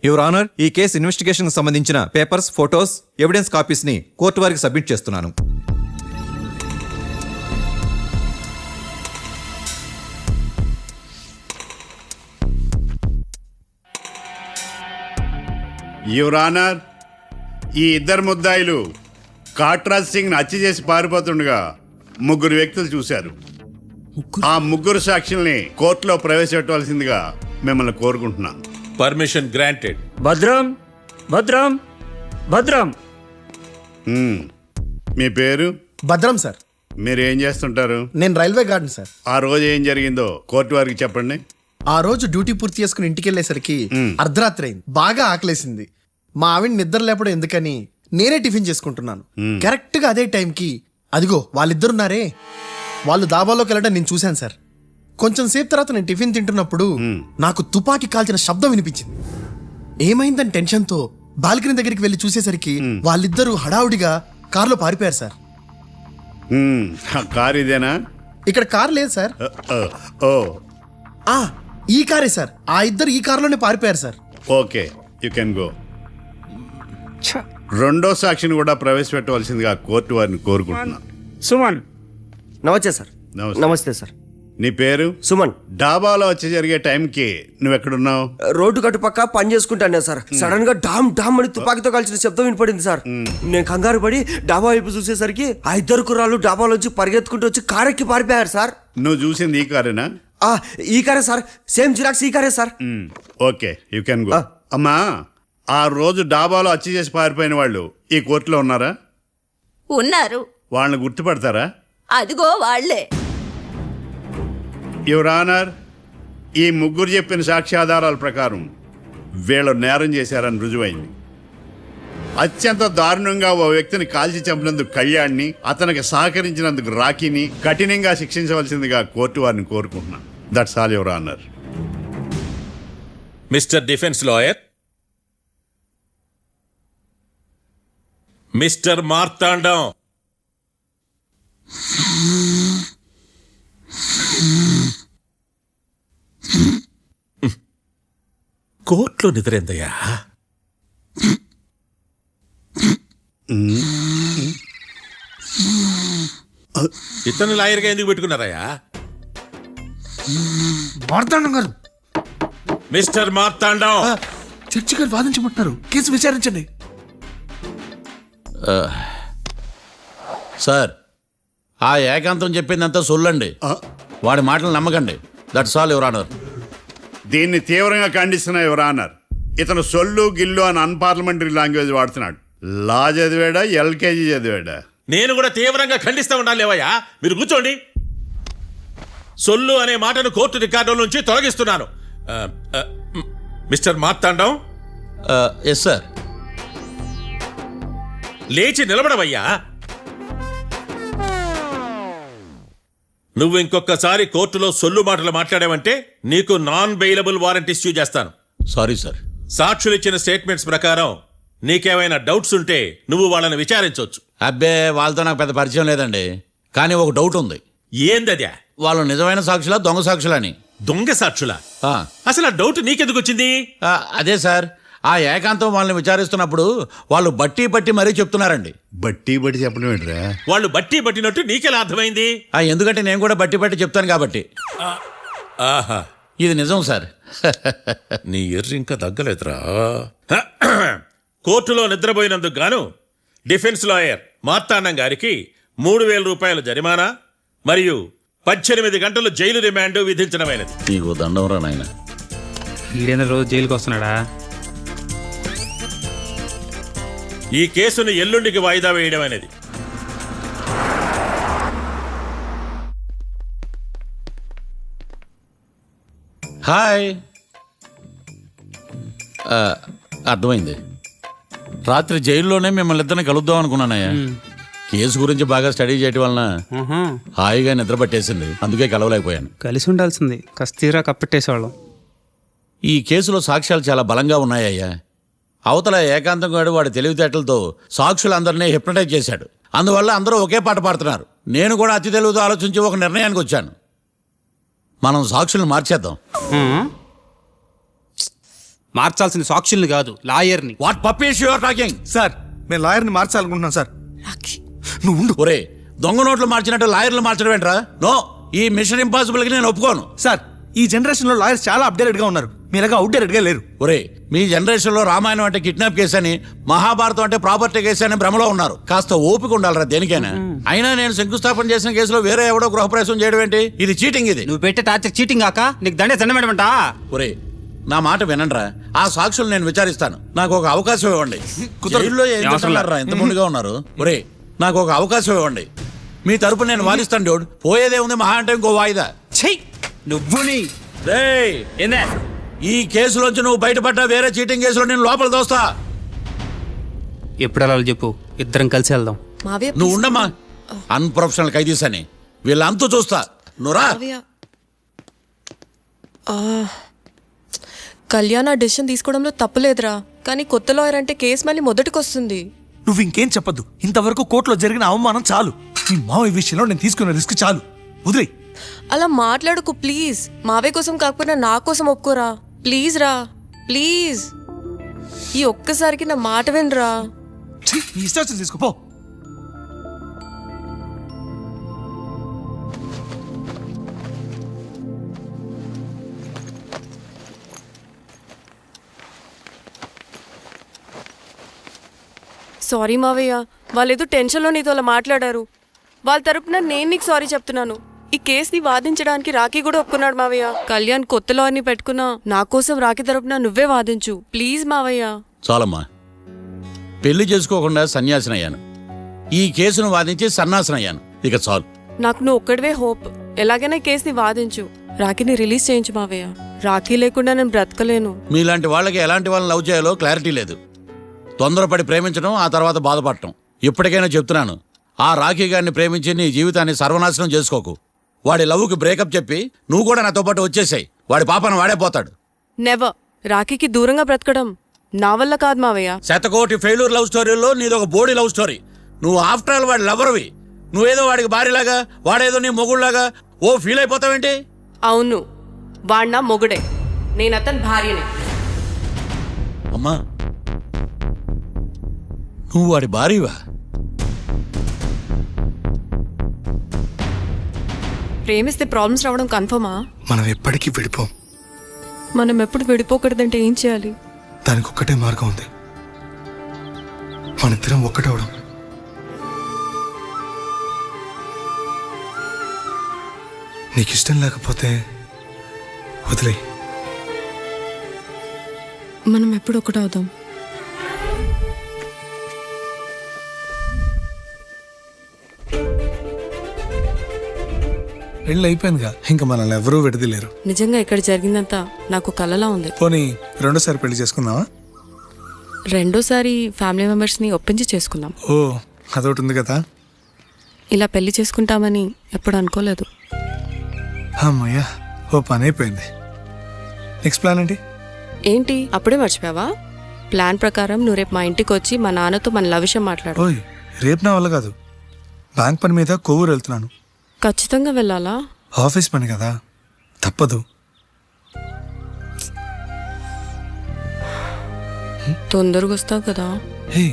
యువర్ ఆనర్, ఈ కేసు ఇన్వెస్టిగేషన్ సంబంధించిన పేపర్స్, ఫోటోస్, ఎవిడెన్స్ కాపీస్ ని కోర్టు వారికి సబ్మిట్ చేస్తున్నాను. యువర్ ఆనర్, ఈ ఇద్దరు ముద్దాయిలు కాట్రాజ్ సింగ్ హత్య చేసి పారిపోతుండగా 3 వ్యక్తులు చూశారు. ఆ 3 సాక్షుల్ని కోర్టులో ప్రవేశపెట్టవలసిందిగా మిమ్మల్ని కోరుకుంటున్నాను. Permission granted. భద్రం భద్రం భద్రం. మీ పేరు? భద్రం సార్. మీరు ఏం చేస్తుంటారు? నేను రైల్వే గార్డెన్ సార్. ఆ రోజు ఏం జరిగిందో కోర్టు వారికి చెప్పండి. ఆ రోజు డ్యూటీ పూర్తి చేసుకుని ఇంటికి వెళ్ళేసరికి అర్ధరాత్రి అయింది. బాగా ఆకలేసింది. మా ఆవిడ నిద్ర లేపడం ఎందుకని నేనే టిఫిన్ చేసుకుంటున్నాను. కరెక్ట్ గా అదే టైంకి అదిగో వాళ్ళిద్దరున్నారే, వాళ్ళు దాబాలోకి వెళ్ళడం నేను చూశాను సార్. కొంచెం సేపు తర్వాత నేను టిఫిన్ తింటున్నప్పుడు నాకు తుపాకీ కాల్చిన శబ్దం వినిపించింది. ఏమైందని టెన్షన్తో బాల్కనీ దగ్గరికి వెళ్ళి చూసేసరికి వాళ్ళిద్దరూ హడావుడిగా కారులో పారిపోయారు సార్. కారు ఇదేనా? ఇక్కడ కారు లేదు సార్. ఓ, ఈ కారే సార్. ఆ ఇద్దరు ఈ కారులోనే పారిపోయారు sir. Okay, you can go. రెండో సాక్షిని కూడా ప్రవేశపెట్టవలసిందిగా కోర్టు వారిని కోరుకుంటున్నాను. సుమన్. నమస్తే సార్. నమస్తే సార్. నీ పేరు? సుమన్. డాబాలో వచ్చి జరిగే టైంకి నువ్వు ఎక్కడున్నావు? రోడ్డు కట్టు పక్క పని చేసుకుంటానే సార్. సడన్ గా డామ్ డామ్ అని తుపాకీతో కాల్చిన శబ్దం వినపడింది సార్. నేను కంగారు పడి డాబా వైపు చూసేసరికి ఆ 2 కుర్రాళ్ళు డాబాలోంచి పరిగెత్తుకుంటూ వచ్చి కారెక్కి పారిపోయారు సార్. నువ్వు చూసింది ఈ కారేనా? ఈ కారే సార్. సేమ్ జిరాక్స్ ఈ కారే sir. Okay, you can go. అమ్మా, ఆ రోజు డాబాలో హత్య చేసి పారిపోయిన వాళ్ళు ఈ కోర్టులో ఉన్నారా? ఉన్నారు. వాళ్ళని గుర్తుపడతారా? అదిగో వాళ్లే. యువర్ ఆనర్, ఈ 3 చెప్పిన సాక్ష్యాధారాల ప్రకారం వీళ్ళు నేరం చేశారని రుజువైంది. అత్యంత దారుణంగా ఓ వ్యక్తిని కాల్చి చంపినందుకు కళ్యాణ్ని, అతనికి సహకరించినందుకు రాకీని కఠినంగా శిక్షించవలసిందిగా కోర్టు వారిని కోరుకుంటున్నాను. That's all your honour. Mister defence lawyer, mister Marthandam, కోర్టులో నిద్రేందయ్యా? ఇతను లాయర్గా ఎందుకు పెట్టుకున్నారయ్యా? మార్తాండం గారు. మిస్టర్ మార్తాండం, చర్చి గారు వాదించమంటున్నారు. కేసు విచారించండి. సార్, ఆ ఏకాంతం చెప్పిందంతా సొల్లండి. వాడి మాటలు నమ్మకండి. That's all your honour. దీన్ని తీవ్రంగా ఖండిస్తున్నా యువర్ ఆనర్. ఇతను సొల్లు గిల్లు అని అన్పార్లమెంటరీ లాంగ్వేజ్ వాడుతున్నాడు. లా చదివాడా, ఎల్కేజీ చదివాడా? నేను కూడా తీవ్రంగా ఖండిస్తా ఉండాలి లేవయ్యా. మీరు కూర్చోండి. సొల్లు అనే మాటను కోర్టు రికార్డుల నుంచి తొలగిస్తున్నాను. మిస్టర్ మార్తాండం. Yes sir. లేచి నిలబడవయ్యా. నువ్వు ఇంకొకసారి కోర్టులో సొల్లు మాటలు మాట్లాడావంటే నీకు నాన్ బెయిలబుల్ వారెంట్ ఇష్యూ చేస్తాను. Sorry sir. సాక్షులు ఇచ్చిన స్టేట్మెంట్స్ ప్రకారం నీకేమైనా డౌట్స్ ఉంటే నువ్వు వాళ్ళని విచారించవచ్చు. అబ్బే, వాళ్ళతో నాకు పెద్ద పరిచయం లేదండి. కానీ ఒక డౌట్ ఉంది. ఏందద్యా? వాళ్ళు నిజమైన సాక్షులా దొంగ సాక్షులని. దొంగ సాక్షులా? ఆ, అసలు ఆ డౌట్ నీకెందుకు వచ్చింది? అదే సార్, ఆ ఏకాంతం వాళ్ళని విచారిస్తున్నప్పుడు వాళ్ళు బట్టి పట్టి మరీ చెప్తున్నారండి. బట్టి బట్టి చెప్పడం ఏంట్రా? వాళ్ళు బట్టి పట్టినట్టు నీకెలా అర్థమైంది? ఎందుకంటే నేను కూడా బట్టి పట్టి చెప్తాను కాబట్టి. ఆహా, ఇది నిజం సార్. నీ ఎర్రి ఇంకా తగ్గలేదురా. కోర్టులో నిద్రపోయినందుకు గాను డిఫెన్స్ లాయర్ మార్తాండం గారికి 3,000 రూపాయల జరిమానా మరియు 18 గంటలు జైలు రిమాండ్ విధించడమైనది. నీకు దండం రా నాయన. ఈడైనా రోజు జైలుకి వస్తున్నాడా? ఈ కేసును ఎల్లుండికి వాయిదా వేయడం అనేది. హాయ్. అర్థమైంది. రాత్రి జైల్లోనే మిమ్మల్ని ఇద్దరిని కలుద్దాం అనుకున్నానయ్యా. కేసు గురించి బాగా స్టడీ చేయటం వలన హాయిగా నిద్ర పట్టేసింది, అందుకే కలవలేకపోయాను. కలిసి ఉండాల్సింది, కస్తీరా కప్పెట్టేసేవాళ్ళం. ఈ కేసులో సాక్ష్యాలు చాలా బలంగా ఉన్నాయ్యా. అవతల ఏకాంతం గాడు వాడి తెలివితేటలతో సాక్షులందరినీ హిప్నటైజ్ చేశాడు. అందువల్ల అందరూ ఒకే పాట పాడుతున్నారు. నేను కూడా అతి తెలివితో ఆలోచించి ఒక నిర్ణయానికి వచ్చాను. మనం సాక్షులను మార్చేద్దాం. మార్చాల్సిన సాక్షుల్ని కాదు, లాయర్ని. What puppies you are talking? Sir మేము లాయర్ని మార్చాలనుకుంటున్నాం సార్. నువ్వు ఉండు. ఒరే, దొంగ నోట్లు మార్చినట్టు లాయర్లు మార్చడం ఏంట్రా? నో, ఈ మిషన్ ఇంపాసిబుల్ కి నేను ఒప్పుకోను. సార్ ఈ జనరేషన్ లో లాయర్స్ చాలా అప్డేటెడ్ గా ఉన్నారు, మీరుగా అవుట్డేటెడ్ గా లేరు. ఒరే, మీ జనరేషన్ లో రామాయణం అంటే కిడ్నాప్ కేసు అని, మహాభారతం అంటే ప్రాపర్టీ కేసు అని భ్రమలో ఉన్నారు. కాస్త ఓపిక ఉండాలరా దేనికైనా. అయినా నేను శంకుస్థాపన చేసిన కేసులో వేరే ఎవడో గృహప్రవేశం చేయడం ఏంటి? ఇది చీటింగ్. ఇది నువ్వు పెట్టే టార్చర్ చీటింగ్ కాక నీకు దండే దండమేడమంటా? ఒరే, నా మాట వినండిరా. ఆ సాక్షులు నేను విచారిస్తాను. నాకు ఒక అవకాశం ఇవ్వండి. జైల్లో ఏం చేస్తున్నారా ఎంత ముందుగా ఉన్నారు? ఒరే, నాకు ఒక అవకాశం ఇవ్వండి. మీ తరపు నేను వాదిస్తాను. డోడ్ పోయేదే ఉంది, మహా అంటే ఇంకో వాయిదా. నువ్వు ఈ కేసులోంచి నువ్వు బయటపడ్డా వేరే చీటింగ్ కేసులో నేను లోపల దోస్తా. ఎప్పుడు అలా చెప్పు, ఇద్దరం కలిసి వెళ్దాం. నువ్వు ఉండమ్మా, అన్ప్రొఫెషనల్ ఖైదీస్ అని వీళ్ళంతా చూస్తా. నువ్వురా. కళ్యాణ్ ఆ డెసిషన్ తీసుకోవడంలో తప్పులేదురా, కానీ కొత్త లాయర్ అంటే కేసు మళ్ళీ మొదటికి వస్తుంది. నువ్వు ఇంకేం చెప్పద్దు. ఇంతవరకు కోర్టులో జరిగిన అవమానం చాలు. మీ మావయ్య విషయంలో నేను తీసుకున్న రిస్క్ చాలు, వదిలే. అలా మాట్లాడుకు ప్లీజ్. మావయ్య కోసం కాకపోయినా నా కోసం ఒప్పుకోరా ప్లీజ్ రా, ప్లీజ్. ఈ ఒక్కసారికి నా మాట వినరా. నీ ఇష్టం వచ్చింది తీసుకోపో. సారీ మావయ్య, వాళ్ళేదో టెన్షన్లో నీతో అలా మాట్లాడారు. వాళ్ళ తరపున నేను నీకు సారీ చెప్తున్నాను. ఈ కేసుని వాదించడానికి రాఖీ కూడా ఒప్పుకున్నాడు మావయ్య. కళ్యాణ్ కొత్త లాయర్ని పెట్టుకున్నా నా కోసం రాఖీ తరపున నువ్వే వాదించు ప్లీజ్ మావయ్య. చాలమ్మా, పెళ్లి చేసుకోకుండా సన్యాసినయ్యాను. ఈ కేసును వాదించి సన్నాసనయ్యాను. ఇక చాలు. నాకు నువ్వు ఒక్కడివే హోప్. ఎలాగైనా ఈ కేసుని వాదించు, రాఖీని రిలీజ్ చేయించు మావయ్య. రాఖీ లేకుండా నేను బ్రతకలేను. మీలాంటి వాళ్ళకి ఎలాంటి వాళ్ళని లవ్ చేయాలో క్లారిటీ లేదు. తొందరపడి ప్రేమించడం, ఆ తర్వాత బాధపడటం. ఇప్పటికైనా చెప్తున్నాను, ఆ రాఖీ గారిని ప్రేమించి నీ జీవితాన్ని సర్వనాశనం చేసుకోకు. వాడి లవ్కి బ్రేకప్ చెప్పి నువ్వు కూడా నాతో పాటు వచ్చేసాయి. వాడి పాపను వాడే పోతాడు. నెవర్. రాఖీకి దూరంగా బ్రతకడం నా వల్ల కాదు మావయ్య. శతకోటి ఫెయిల్యూర్ లవ్ స్టోరీలో నీదొక బోడీ లవ్ స్టోరీ. నువ్వు ఆఫ్టర్ ఆల్ వాడి లవర్వి. నువ్వేదో వాడికి భార్యలాగా, వాడేదో నీ మొగుళ్లాగా ఓ ఫీల్ అయిపోతావేంటి? అవును, వాడు నా మొగుడే, నేను అతని భార్యని. అమ్మా, నువ్వు వాడి భార్యవా? ప్రేమిస్తే ప్రాబ్లమ్స్ రావడం కన్ఫర్మా? మనం ఎప్పటికీ విడిపోం. మనం ఎప్పుడు విడిపోకూడదంటే ఏం చేయాలి? దానికి ఒక్కటే మార్గం ఉంది, మనిద్దరం ఒక్కటవడం. నీకు ఇష్టం లేకపోతే వదిలే. మనం ఎప్పుడు ఒకటవుదాం. పెళ్ళి అయిపోయిందిగా, ఇంకా మనల్ని ఎవరూ విడదలేరు. నిజంగా ఇక్కడ జరిగిందంతా నాకు కలలా ఉంది. పోనీ రెండోసారి పెళ్లి చేసుకుందామా? రెండోసారి ఫ్యామిలీ మెంబర్స్ని ఒప్పించి చేసుకుందాం. ఓ, అదొకటి ఉంది కదా. ఇలా పెళ్లి చేసుకుంటామని ఎప్పుడు అనుకోలేదు. అమ్మయ్యా, ఓ పని అయిపోయింది. నెక్స్ట్ ప్లాన్ ఏంటి? ఏంటి అప్పుడే మర్చిపోయావా? ప్లాన్ ప్రకారం నువ్వు రేపు మా ఇంటికి వచ్చి మా నాన్నతో మన లవ్ విషయం మాట్లాడు. ఓయ్, రేపు నా వల్ల కాదు. బ్యాంక్ పని మీద కొవ్వూరు వెళ్తున్నాను. ఖచ్చితంగా వెళ్ళాలా? ఆఫీస్ పని కదా, తప్పదు. తొందరగా వస్తావు కదా. హే,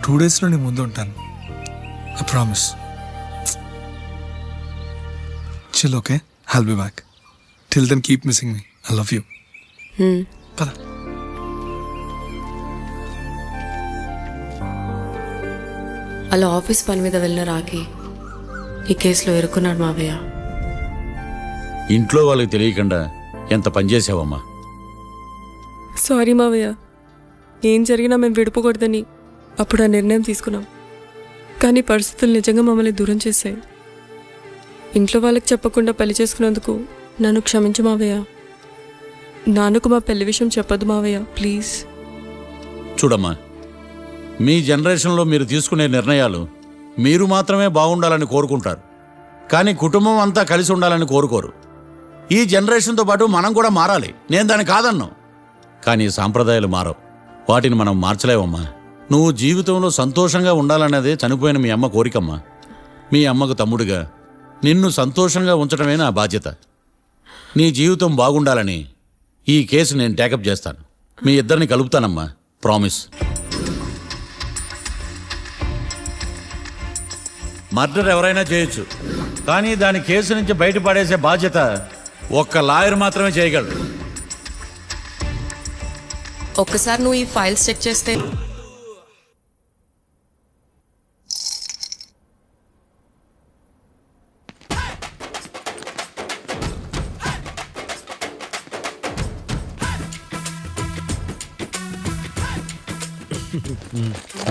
2 డేస్లో నీ ముందు ఉంటాను. I promise. Chill, okay? I'll be back. Till then keep missing me. I love you. పద. అలా ఆఫీస్ పని మీద వెళ్ళిన రాకి ఈ కేసులో ఇరుక్కున్నాడు మావయ్య. ఇంట్లో వాళ్ళకి తెలియకుండా ఎంత పని చేసావమ్మా. సారీ మావయ్య, ఏం జరిగినా మేము విడిపోకూడదని అప్పుడు ఆ నిర్ణయం తీసుకున్నాం. కానీ పరిస్థితులు నిజంగా మమ్మల్ని దూరం చేశాయి. ఇంట్లో వాళ్ళకి చెప్పకుండా పెళ్లి చేసుకున్నందుకు నన్ను క్షమించు మావయ్య. నాన్నకు మా పెళ్లి విషయం చెప్పదు మావయ్య, ప్లీజ్. చూడమ్మా, మీ జనరేషన్లో మీరు తీసుకునే నిర్ణయాలు మీరు మాత్రమే బాగుండాలని కోరుకుంటారు, కానీ కుటుంబం అంతా కలిసి ఉండాలని కోరుకోరు. ఈ జనరేషన్తో పాటు మనం కూడా మారాలి, నేను దాన్ని కాదన్నాను. కానీ సాంప్రదాయాలు మారవు, వాటిని మనం మార్చలేవమ్మా. నువ్వు జీవితంలో సంతోషంగా ఉండాలన్నదే చనిపోయిన మీ అమ్మ కోరికమ్మా. మీ అమ్మకు తమ్ముడిగా నిన్ను సంతోషంగా ఉంచడమే నా బాధ్యత. నీ జీవితం బాగుండాలని ఈ కేసు నేను టేకప్ చేస్తాను. మీ ఇద్దరిని కలుపుతానమ్మా, ప్రామిస్. మర్డర్ ఎవరైనా చేయొచ్చు, కానీ దాని కేసు నుంచి బయటపడేసే బాధ్యత ఒక్క లాయర్ మాత్రమే చేయగలడు. ఒక్కసారి నువ్వు ఈ ఫైల్స్ చెక్ చేస్తే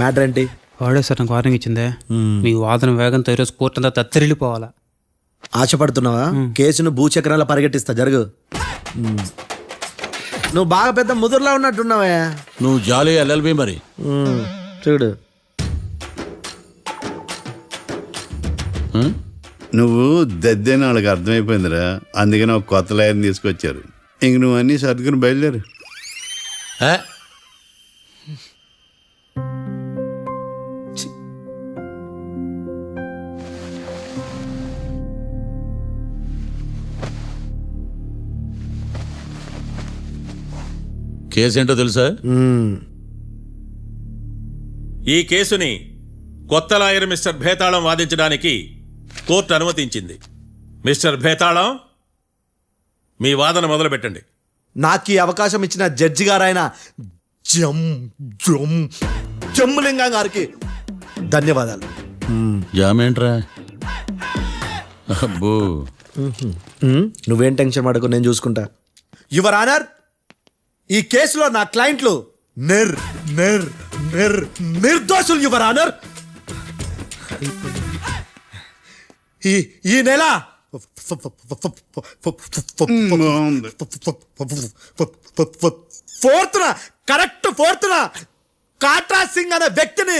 మ్యాటర్ ఏంటి? వాడే సార్ నాకు వార్నింగ్ ఇచ్చిందే. మీ వాదన వేగంతో ఈరోజు కోర్టు అంతా తత్తరిల్లిపోవాలా. ఆశపడుతున్నావా? కేసును భూచక్రాల పరిగెట్టిస్తా, జరుగు. నువ్వు బాగా పెద్ద ముదురులా ఉన్నట్టున్నావా? నువ్వు జాలి ఎల్ఎల్బి మరి. చూడు, నువ్వు దద్దేని వాళ్ళకి అర్థమైపోయిందిరా, అందుకని ఒక కొత్త లాయర్ని తీసుకొచ్చారు. ఇంక నువ్వు అన్నీ సర్దుకుని బయలుదేరు. కేసేంటో తెలుసా? ఈ కేసుని కొత్త లాయర్ మిస్టర్ భేతాళం వాదించడానికి కోర్టు అనుమతించింది. మిస్టర్ భేతాళం, మీ వాదన మొదలు పెట్టండి. నాకు ఈ అవకాశం ఇచ్చిన జడ్జి గారైన జమ్ములింగం గారికి ధన్యవాదాలు. జామేంట్రా? అబ్బో, నువ్వేం టెన్షన్ పడకు, నేను చూసుకుంటా. యువర్ ఆనర్, ఈ కేసులో నా క్లయింట్లు నిర్దోషులు యువర్ ఆనర్. ఈ నెల 4th correct 4th Katra Singh అనే వ్యక్తిని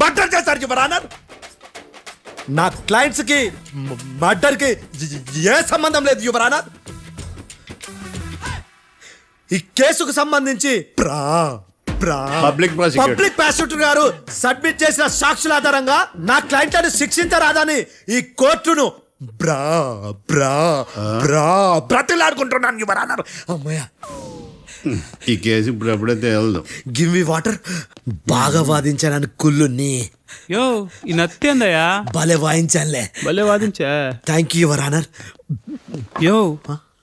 మర్డర్ చేశారు యువర్ ఆనర్. నా క్లయింట్స్ కి మర్డర్ కి ఏ సంబంధం లేదు యువర్ ఆనర్. ఈ కేసుకు సంబంధించి పబ్లిక్ ప్రాసిక్యూటర్ గారు సబ్మిట్ చేసిన సాక్షుల ఆధారంగా నా క్లయింట్లను శిక్షించరాదని ఈ కోర్టును బ్రతిలాడుకుంటున్నాను యువర్ ఆనర్. అమ్మయ్య, ఈ కేసు ఇప్పుడు ఎప్పుడైతే వెళ్దాం. Give me water. బాగా వాదించానని కుళ్ళుని. యో, ఈ నత్తేందయ్యా? భలే వాయించానులే. భలే వాదించా. Thank you your honour. యో,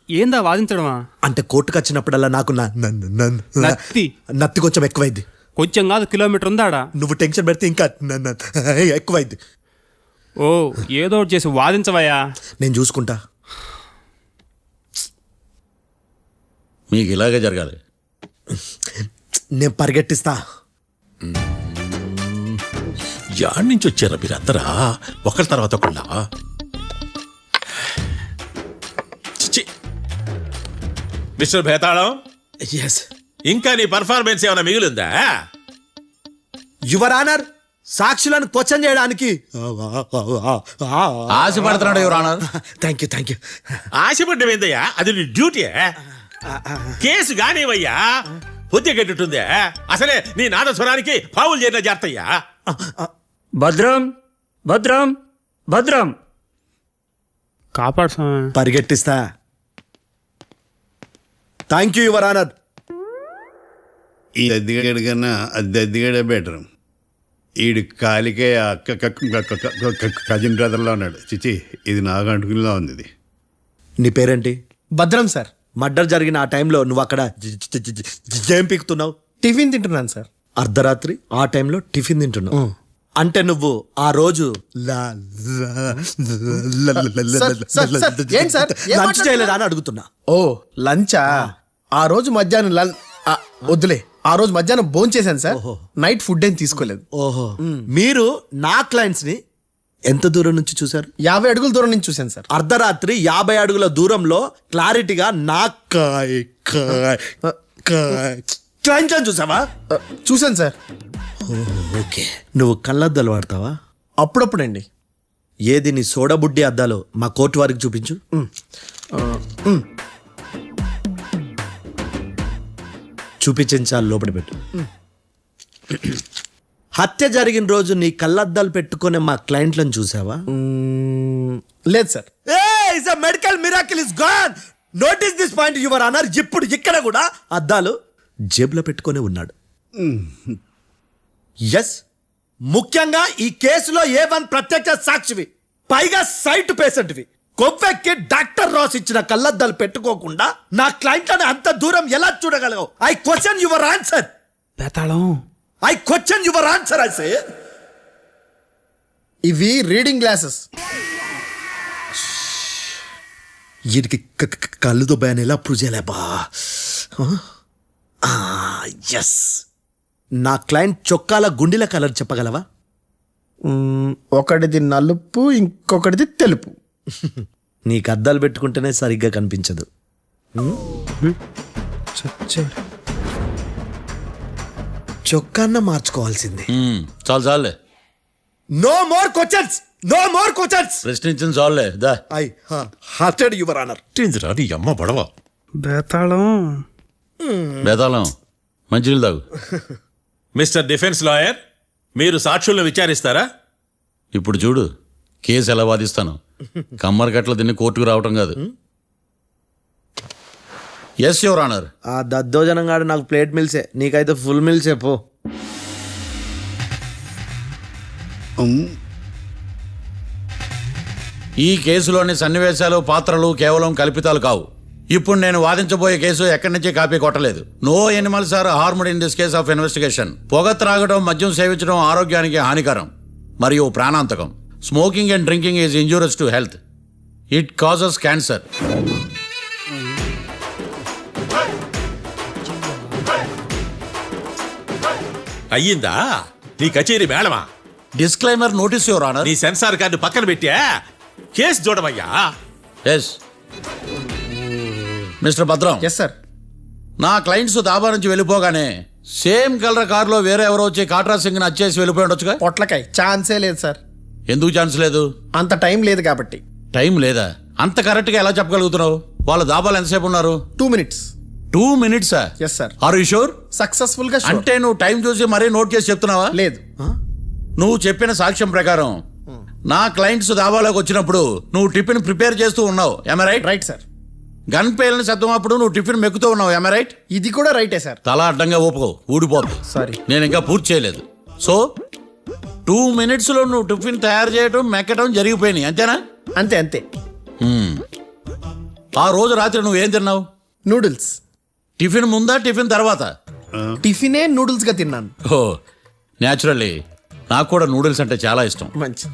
ఏందా వాదించడమా? అంటే కోర్టుకు వచ్చినప్పుడల్లా నాకు నత్తి కొంచెం ఎక్కువైంది. కొంచెం కాదు, కిలోమీటర్ ఉందాడా. నువ్వు టెన్షన్ పెడితే ఇంకా ఎక్కువైంది. ఓ, ఏదో ఒకటి చేసి వాదించవయ్యా. నేను చూసుకుంటా. మీకు ఇలాగే జరగాలి. నేను పరిగెట్టిస్తా. యాడ్ నుంచి వచ్చారా మీరందరా ఒకరి తర్వాత ఒకళ్ళ? మిస్టర్ భేతాళం, ఇంకా నీ పర్ఫార్మెన్స్ ఏమైనా మిగిలిందా? యువర్ ఆనర్, సాక్షులను క్వశ్చన్ చేయడానికి ఆశపడుతున్నాడు యువర్ ఆనర్. Thank you. ఆశపడ్డం ఏందయ్యా? అది నీ డ్యూటీ. కేసు గానేవయ్యా, పొద్దు గట్టుందే. అసలే నీ నాదస్వరానికి పావులు చేరిన జాతయ్యా. భద్రం భద్రం భద్రం కాపాడు స్వామి. పరిగెట్టిస్తా. Thank you your honour. ఈ అద్దెగాడి కన్నా అద్దెగాడే బెటర్. ఈడు కాలికే కజిన్ బ్రదర్లో ఉన్నాడు. చిచి, ఇది నాకు అంటుకునిలా ఉంది. ఇది నీ పేరేంటి? భద్రం సార్. మర్డర్ జరిగిన ఆ టైంలో నువ్వు అక్కడ ఏం పీకుతున్నావు? టిఫిన్ తింటున్నాను సార్. అర్ధరాత్రి ఆ టైంలో టిఫిన్ తింటున్నావు అంటే నువ్వు ఆ రోజు లంచ్ చేయలేదా అని అడుగుతున్నా. ఓ లంచా? ఆ రోజు మధ్యాహ్నం వద్దులే, ఆ రోజు మధ్యాహ్నం భోంచేశాను సార్. నైట్ ఫుడ్ ఏం తీసుకోలేదు. ఓహో, మీరు నా క్లయింట్స్ ని ఎంత దూరం నుంచి చూశారు? 50 అడుగుల దూరం నుంచి చూశాను సార్. అర్ధరాత్రి 50 అడుగుల దూరంలో క్లారిటీగా నా క్లయింట్స్ అని చూసావా? చూశాను సార్. ఓకే, నువ్వు కళ్ళద్దాలు వాడతావా? అప్పుడప్పుడండి. ఏది నీ సోడా బుడ్డి అద్దాలు మా కోర్టు వారికి చూపించు. చూపించాలి, లోపల పెట్టు. హత్య జరిగిన రోజు నీ కళ్ళద్దాలు పెట్టుకునే మా క్లయింట్లను చూసావా? లేదు sir. Medical miracle is gone. Notice this point your honour. ఇప్పుడు ఇక్కడ కూడా అద్దాలు జేబులో పెట్టుకొని ఉన్నాడు. ఎస్, ముఖ్యంగా ఈ కేసులో A1 ప్రత్యక్ష సాక్షివి, పైగా సైట్ పేషెంట్వి. కొవ్వెక్కి డాక్టర్ రాస్ ఇచ్చిన కళ్ళద్దాలు పెట్టుకోకుండా నా క్లయింట్లను అంత దూరం ఎలా చూడగలవు? I question your answer. బేతాళం. I question your answer. I say ఇవి రీడింగ్ గ్లాసెస్. వీడికి కళ్ళు దుబ్బాయని ఎలా ప్రూవ్ చేయలేబా? ఎస్, నా క్లయింట్ చొక్కాల గుండెల కలర్ చెప్పగలవా? ఒకటిది నలుపు, ఇంకొకటిది తెలుపు. నీకు అద్దాలు పెట్టుకుంటేనే సరిగ్గా కనిపించదు. చొక్కాన్న మార్చుకోవాల్సింది. చాలు చాలులే, no more questions, no more questions. ప్రశ్నించింది చాలులే. దా ఐ హార్టెడ్ యువర్ ఆనర్. రాని అమ్మ పడవ. బేతాళం. బేతాళం, మంచినీళ్ళు తాగు. మిస్టర్ డిఫెన్స్ లాయర్, మీరు సాక్షులను విచారిస్తారా? ఇప్పుడు చూడు కేసు ఎలా వాదిస్తాను. కమ్మరి గట్ల తిని కోర్టుకు రావటం కాదు. Yes your honour. ఆ దద్దోజనం గాడు నాకు ప్లేట్ మిల్సే, నీకైతే ఫుల్ మిల్సే పో. ఈ కేసులోని సన్నివేశాలు, పాత్రలు కేవలం కల్పితాలు కావు. ఇప్పుడు నేను వాదించబోయే కేసు ఎక్కడి నుంచి కాపీ కొట్టలేదు. No animals are harmed in this case of investigation. పొగ త్రాగడం, మద్యం సేవించడం ఆరోగ్యానికి హానికరం మరియు ప్రాణాంతకం. Smoking and drinking is injurious to health. It causes cancer. అయ్యిందా నీ కచేరీ మేళమా? Disclaimer notice your honour. నీ సెన్సార్ కార్డు పక్కన పెట్టా కేసు చూడమయ్యా. Yes mister Bhadram. Yes sir. నా క్లయింట్స్ దాబా నుంచి వెళ్ళిపోగానే సేమ్ కలర్ కారులో వేరే ఎవరో వచ్చి కాట్రా సింగ్ ని వచ్చేసి వెళ్ళిపోయి ఉండొచ్చుగా? పొట్లకాయ ఛాన్సే లేదు సార్. ఎందుకు ఛాన్స్ లేదు? అంత టైం లేదు కాబట్టి. టైం లేదా? అంత కరెక్ట్ గా ఎలా చెప్పగలుగుతున్నావు? వాళ్ళ దాబాలు ఎంతసేపు ఉన్నారు? 2 minutes. 2 minutes? Yes sir. Are you sure? Successful గా sure. అంటే నువ్వు టైం చూసి మరీ నోట్ చేసి చెప్తున్నావా? లేదు. నువ్వు చెప్పిన సాక్ష్యం ప్రకారం నా క్లయింట్స్ దాబాలోకి వచ్చినప్పుడు నువ్వు టిఫిన్ ప్రిపేర్ చేస్తూ ఉన్నావు. ఎమ్ రైట్? Right sir. గన్ పేలిన శబ్దం అప్పుడు నువ్వు టిఫిన్ మెక్కుతూ ఉన్నావు. ఎమ్ రైట్? ఇది కూడా రైటే సార్. తల అడ్డంగా ఊపుకో, ఊడిపోద్ది. సారీ, నేను ఇంకా పూర్తి చేయలేదు. సో 2 minutes లో నువ్వు టిఫిన్ తయారు చేయడం, మెక్కడం జరిగిపోయినాయి, అంతేనా? అంతే అంతే. ఆ రోజు రాత్రి నువ్వు ఏం తిన్నావు? నూడిల్స్. టిఫిన్ ముందా, టిఫిన్ తర్వాత? టిఫినే నూడిల్స్ గా తిన్నాను. ఓ న్యాచురల్లీ నాకు కూడా నూడిల్స్ అంటే చాలా ఇష్టం. మంచి.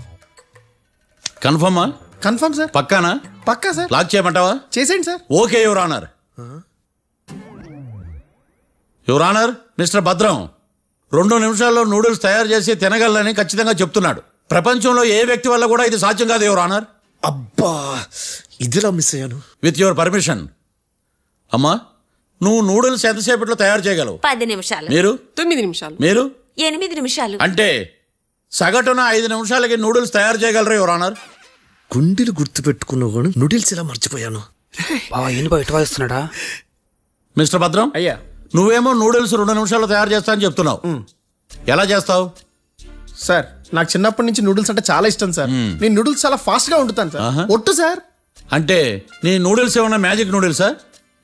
కన్ఫర్మా? Confirm sir. పక్కానా? పక్కా సార్. లాక్ చేయమంటావా? చేసేయండి sir. Okay your honour. Your honour, mister Bhadram 2 నిమిషాల్లో నూడిల్స్ తయారు చేసి తినగలని ఖచ్చితంగా చెప్తున్నాడు. ప్రపంచంలో ఏ వ్యక్తి వల్ల కూడా ఇది సాధ్యం కాదు యువర్ ఆనర్. అబ్బా, ఇదిలా మిస్ అయ్యాను. With your permission. అమ్మా, నువ్వు నూడిల్స్ ఎంతసేపట్లో తయారు చేయగలవు? 10 నిమిషాలు. మీరు? 9 నిమిషాలు. మీరు? 8 నిమిషాలు. అంటే సగటున 5 నిమిషాలకి నూడిల్స్ తయారు చేయగలరా యువర్ ఆనర్? గుండెలు గుర్తు పెట్టుకున్నావు కానీ నూడిల్స్ ఇలా మర్చిపోయాను. మిస్టర్ భద్రం, అయ్యా, నువ్వేమో నూడిల్స్ 2 నిమిషాల్లో తయారు చేస్తా అని చెప్తున్నావు. ఎలా చేస్తావు? సార్ నాకు చిన్నప్పటి నుంచి నూడిల్స్ అంటే చాలా ఇష్టం సార్. నేను నూడిల్స్ చాలా ఫాస్ట్ గా వండుతాను సార్. ఒట్టు సార్. అంటే నీ నూడిల్స్ ఏమన్నా మ్యాజిక్ నూడిల్సా?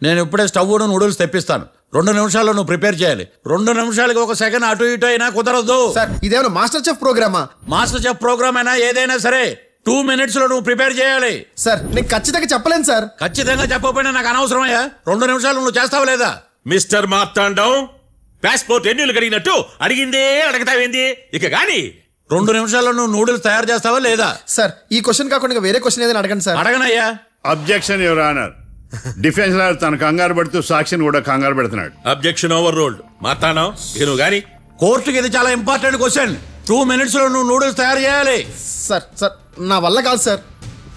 నేను ఇప్పుడే స్టవ్ నూడిల్స్ తెప్పిస్తాను. 2 నిమిషాల్లో నువ్వు ప్రిపేర్ చేయాలి. 2 నిమిషాలకి 1 సెకండ్ అటు ఇటు అయినా కుదరదు సార్. ఇదేమైనా మాస్టర్ చెఫ్ ప్రోగ్రామా? మాస్టర్ చెఫ్ ప్రోగ్రామ్ అయినా ఏదైనా సరే 2 minutes లో నువ్వు ప్రిపేర్ చేయాలి. సార్ నేను ఖచ్చితంగా చెప్పలేను సార్. ఖచ్చితంగా చెప్పకపోయినా నాకు అనవసరమయ్యా. 2 నిమిషాలు నువ్వు చేస్తావు లేదా? మిస్టర్ మార్తాండం, పాస్పోర్ట్ ఎన్నిళ్ళు అడిగినట్టు అడిగిందే అడగతావేంది? ఇక గాని 2 నిమిషాల్లో నువ్వు నూడిల్స్ తయారు చేస్తావా లేదా? సార్ ఈ క్వశ్చన్ కాకుండా వేరే క్వశ్చన్ ఏదైనా అడగండి సార్. అడగనయ్యా. Objection your honour. Defence lawyer తన కంగారు పెడుతూ సాక్షిని కూడా కంగారు పెడుతున్నాడు. Objection over ruled. మార్తాండం, ఇక నువ్వు గాని. కోర్టుకి ఇది చాలా ఇంపార్టెంట్ క్వశ్చన్. 2 minutes లో నువ్వు నూడిల్స్ తయారు చేయాలి. సార్ సార్ నా వల్ల కాదు సార్.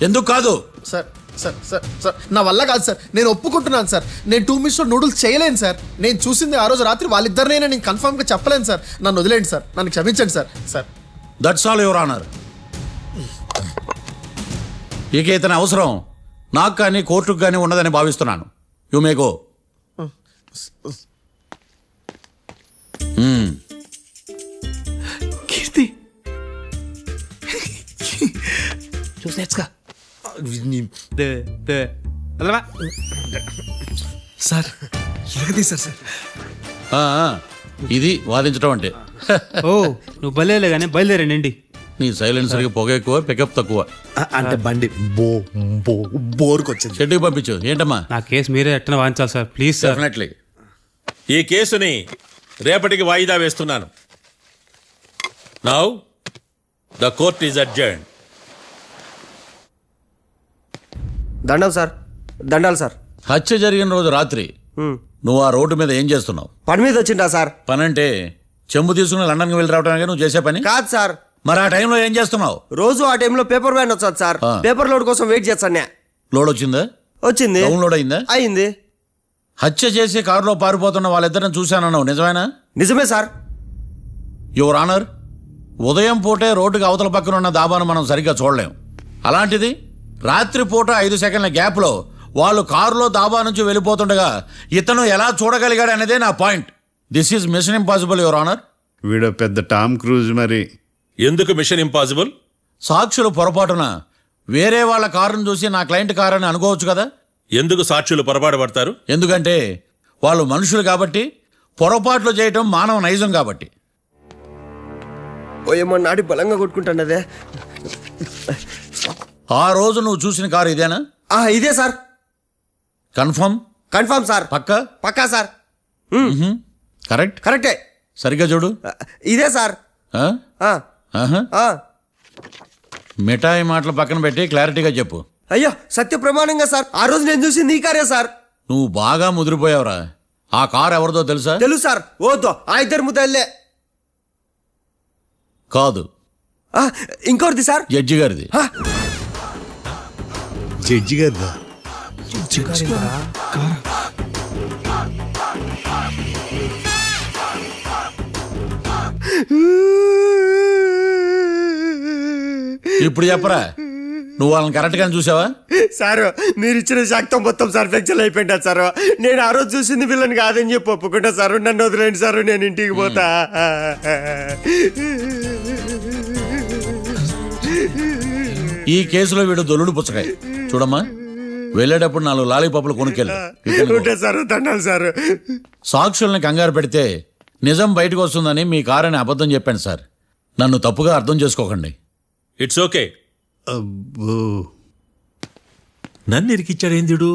ఎందుకు కాదు? సార్ సార్ సార్ సార్ నా వల్ల కాదు సార్. నేను ఒప్పుకుంటున్నాను సార్. నేను 2 minutes లో నూడిల్స్ చేయలేను సార్. నేను చూసింది ఆ రోజు రాత్రి వాళ్ళిద్దరినైనా నేను కన్ఫర్మ్ గా చెప్పలేను సార్. నన్ను వదిలేండి సార్. నన్ను క్షమించండి sir. Sir that's all your honour. ఇక ఇతని అవసరం నాకు కానీ కోర్టుకు కానీ ఉండదని భావిస్తున్నాను. You may go. కీర్తి చూసేచ్చుగా సార్ ఇలాగ తీసారు సార్. ఇది వాదించడం అంటే. ఓ నువ్వు బయలుదేరలే కానీ బయలుదేరండి. నీ సైలెన్సర్కి పొగ ఎక్కువ, పికప్ తక్కువ. అంటే బండి బోర్కి వచ్చింది. షెడ్యూకి పంపించు. ఏంటమ్మా? నా కేసు మీరే ఎట్టన వాయించాలి సార్, ప్లీజ్ సార్. డెఫినెట్లీ. ఈ కేసుని రేపటికి వాయిదా వేస్తున్నాను. Now the court is adjourned. దండం సార్, దండాలి సార్. హత్య జరిగిన రోజు రాత్రి నువ్వు ఆ రోడ్డు మీద ఏం చేస్తున్నావు? పని మీద వచ్చిందా సార్? పని అంటే చెంబు తీసుకుని లండన్కి వెళ్ళి రావడానికి నువ్వు చేసే పని కాదు సార్. మరి ఆ టైంలో ఏం చేస్తున్నావు? రోజు ఆ టైంలో పేపర్ వ్యాన్ వచ్చాది సార్. పేపర్ లోడ్ కోసం వెయిట్ చేస్తాను. లోడ్ వచ్చిందా? వచ్చింది. డౌన్లోడ్ అయిందా? అయింది. హత్య చేసి కారులో పారిపోతున్న వాళ్ళిద్దరిని చూశానన్నావు, నిజమేనా? నిజమే సార్. యువర్ ఆనర్, ఉదయం పూటే రోడ్డుకి అవతల పక్కన ఉన్న దాబాను మనం సరిగ్గా చూడలేం. అలాంటిది రాత్రి పూట 5 సెకండ్ల గ్యాప్లో వాళ్ళు కారులో దాబా నుంచి వెళ్ళిపోతుండగా ఇతను ఎలా చూడగలిగాడు అనేదే నా point. This is mission impossible your honour. వీడో పెద్ద టామ్ క్రూజ్ మరి. ఎందుకు మిషన్ ఇంపాసిబుల్? సాక్షులు పొరపాటున వేరే వాళ్ళ కారును చూసి నా క్లయింట్ కారు అని అనుకోవచ్చు కదా. ఎందుకు సాక్షులు పొరపాటు పడతారు? ఎందుకంటే వాళ్ళు మనుషులు కాబట్టి, పొరపాట్లు చేయటం మానవ నైజం కాబట్టి. ఏమో నాడి బలంగా కొట్టుకుంటానదే. ఆ రోజు నువ్వు చూసిన కారు ఇదేనా? ఇదే సార్. కన్ఫర్మ్? Confirm sir. పక్కా? పక్కా సార్. కరెక్ట్? కరెక్టే. సరిగ్గా చూడు. ఇదే సార్. మిఠాయి మాటలు పక్కన పెట్టి క్లారిటీగా చెప్పు. అయ్యో సత్య ప్రమాణంగా సార్, ఆ రోజు నేను చూసింది ఈ కారే సార్. నువ్వు బాగా ముదిరిపోయావురా. ఆ కారు ఎవరిదో తెలుసా? తెలుసు సార్. ఓతో ఆ ఇద్దరు ముద్దల్లే. కాదు, ఇంకోటిది సార్. జడ్జి గారిది. జడ్జి గారిదా? ఇప్పుడు చెప్పరా, నువ్వు వాళ్ళని కరెక్ట్ గానే చూసావా? సార్ మీరు ఇచ్చిన శాక్తం మొత్తం సార్ ఫ్రాక్చర్ అయిపోయింటా సార్. నేను ఆ రోజు చూసింది వీళ్ళని కాదని చెప్పి ఒప్పుకుంటా సార్. నన్ను వదిలేండి సార్, నేను ఇంటికి పోతా. ఈ కేసులో వీడు దొల్లుడు పుచ్చకాయ. చూడమ్మా, వెళ్ళేటప్పుడు 4 లాలీపాపులు కొనుక్కెళ్ళు. Sir దండాలి sir. సాక్షుల్ని కంగారు పెడితే నిజం బయటకు వస్తుందని మీ కారని అబద్ధం చెప్పాను సార్. నన్ను తప్పుగా అర్థం చేసుకోకండి. It's okay. అబ్బో, నన్ను ఇరికిచ్చాడేందుడు?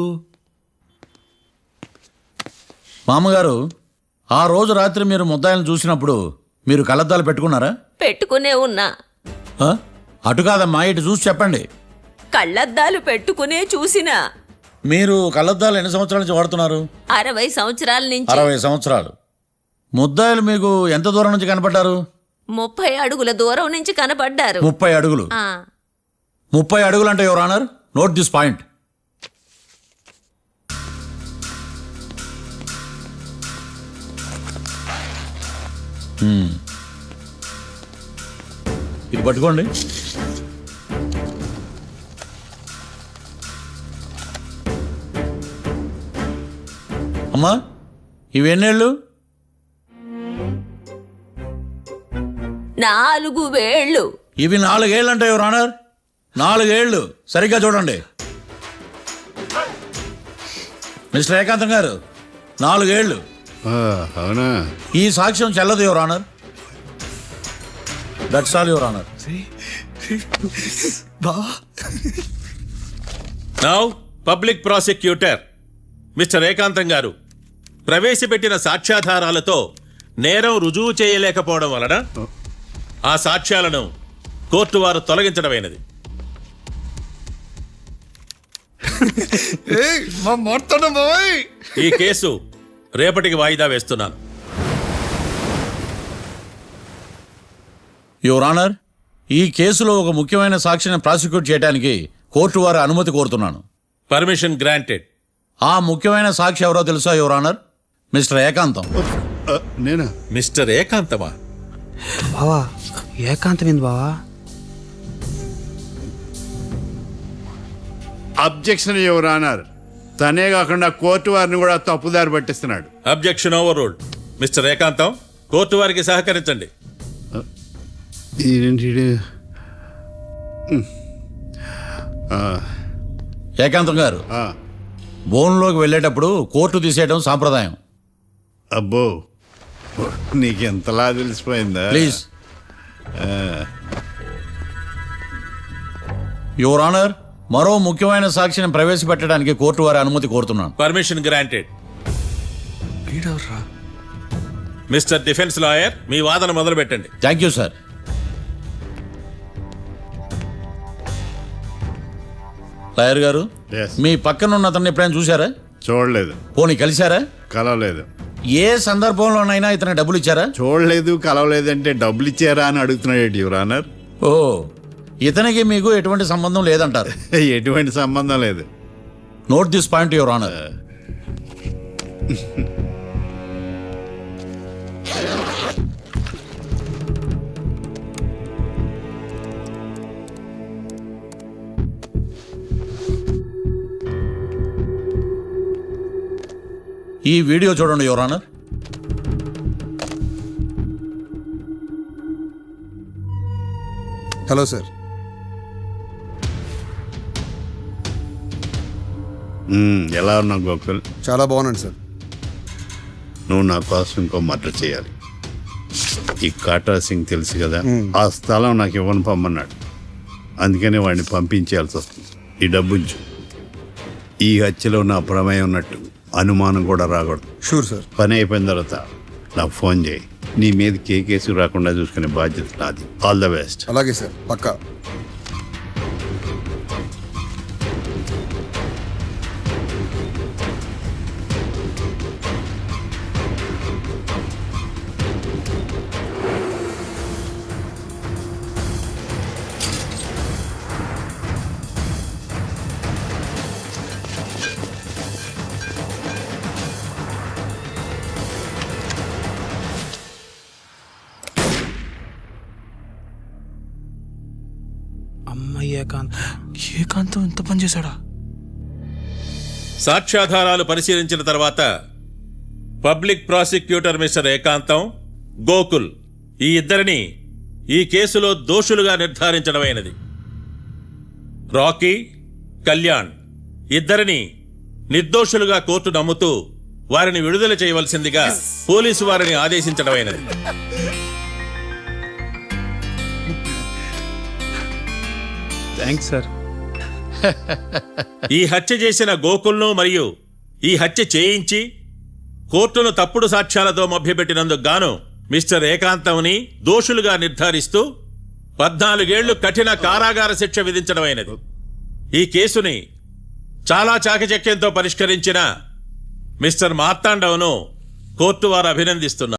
మామగారు, ఆ రోజు రాత్రి మీరు ముద్దాయిలను చూసినప్పుడు మీరు కళ్ళద్దాలు పెట్టుకున్నారా? పెట్టుకునే ఉన్నా. అటు కాదమ్మా, ఇటు చూసి చెప్పండి. కళ్ళద్దాలు పెట్టుకునే చూసినా. మీరు కళ్ళద్దాలు ఎన్ని సంవత్సరాల నుంచి వాడుతున్నారు? 60 సంవత్సరాల నుంచి. 60 సంవత్సరాలు. ముద్దాయిలు మీకు ఎంత దూరం నుంచి కనపడ్డారు? 30 అడుగుల దూరం నుంచి కనపడ్డారు. 30 అడుగులు. 30 అడుగులు అంటే your honour, note this point. ఇది పట్టుకోండి. అమ్మా, ఇవి ఎన్నేళ్ళు? 4 వేళ్ళు. ఇవి 4 ఏళ్ళు అంటే యువర్ ఆనర్, 4 ఏళ్ళు. సరిగ్గా చూడండి మిస్టర్ ఏకాంతం గారు, 4 ఏళ్ళు. అవునా? ఈ సాక్ష్యం చెల్లదు your honour. That's all your honour. Now public prosecutor mister ఏకాంతం గారు ప్రవేశపెట్టిన సాక్ష్యాధారాలతో నేరం రుజువు చేయలేకపోవడం వలన ఆ సాక్ష్యాలను కోర్టు వారు తొలగించడమైనది. ఈ కేసు రేపటికి వాయిదా వేస్తున్నాను. యువర్ ఆనర్, ఈ కేసులో ఒక ముఖ్యమైన సాక్షిని ప్రాసిక్యూట్ చేయడానికి కోర్టు వారి అనుమతి కోరుతున్నాను. Permission granted. ఆ ముఖ్యమైన సాక్షి ఎవరో తెలుసా యువర్ ఆనర్? మిస్టర్ ఏకాంతం. నేనా? మిస్టర్ ఏకాంతమా? బావా ఏకాంతమైంది బావా. Objection your honour. తనే కాకుండా కోర్టు వారిని కూడా తప్పుదారి పట్టిస్తున్నాడు. Objection overruled. Mister Ekantham, court వారికి సహకరించండి. ఏకాంతం గారు, బోన్లోకి వెళ్ళేటప్పుడు కోర్టు తీసేయడం సాంప్రదాయం. అబ్బో, నీకెంతలా తెలిసిపోయిందా? ప్లీజ్. యువర్ ఆనర్, మరో ముఖ్యమైన సాక్షిని ప్రవేశపెట్టడానికి కోర్టు వారి అనుమతి కోరుతున్నాను. Permission granted. Mister defence lawyer, మీ వాదన మొదలు పెట్టండి. Thank you sir. లాయర్ గారు, Yes. మీ పక్కన ఉన్న అతన్ని ఎప్పుడైనా చూసారా? చూడలేదు. పోనీ కలిశారా? కలవలేదు. ఏ సందర్భంలోనైనా ఇతను డబ్బులు ఇచ్చారా? చూడలేదు, కలవలేదు అంటే డబ్బులు ఇచ్చారా అని అడుగుతున్నాడు యువర్ ఆనర్. ఓ, ఇతనికి మీకు ఎటువంటి సంబంధం లేదంటారు? ఎటువంటి సంబంధం లేదు. Note this point your honour. ఈ వీడియో చూడండి యువర్ ఆనర్. Hello sir. ఎలా ఉన్నావు గోకుల్? చాలా బాగున్నాను సార్. నువ్వు నా కోసం ఇంకో మర్డర్ చేయాలి. ఈ కాటా సింగ్ తెలుసు కదా, ఆ స్థలం నాకు ఇవ్వని పొమ్మన్నాడు. అందుకనే వాడిని పంపించాల్సి వస్తుంది. ఈ డబ్బుంచు. ఈ హత్యలో నా ప్రమేయం ఉన్నట్టు అనుమానం కూడా రాకూడదు. Sure sir. పని అయిపోయిన తర్వాత నాకు ఫోన్ చేయి. నీ మీద కేసు రాకుండా చూసుకునే బాధ్యత నాది. All the best. అలాగే సార్, పక్కా. ఏకాంతం ఇంత పని చేశాడా? సాక్ష్యాధారాలు పరిశీలించిన తర్వాత పబ్లిక్ ప్రాసిక్యూటర్ మిస్టర్ ఏకాంతం, గోకుల్ ఈ ఇద్దరిని ఈ కేసులో దోషులుగా నిర్ధారించడమైనది. రాకీ, కళ్యాణ్ ఇద్దరిని నిర్దోషులుగా కోర్టు నమ్ముతూ వారిని విడుదల చేయవలసిందిగా పోలీసు వారిని ఆదేశించడమైనది. Thanks sir. ఈ హత్య చేసిన గోకుల్ను మరియు ఈ హత్య చేయించి కోర్టును తప్పుడు సాక్ష్యాలతో మభ్యపెట్టినందుకు గాను మిస్టర్ ఏకాంతంని దోషులుగా నిర్ధారిస్తూ 14 ఏళ్లు కఠిన కారాగార శిక్ష విధించడమైనది. ఈ కేసుని చాలా చాకచక్యంతో పరిష్కరించిన మిస్టర్ మార్తాండవ్ను కోర్టు వారు అభినందిస్తున్నారు.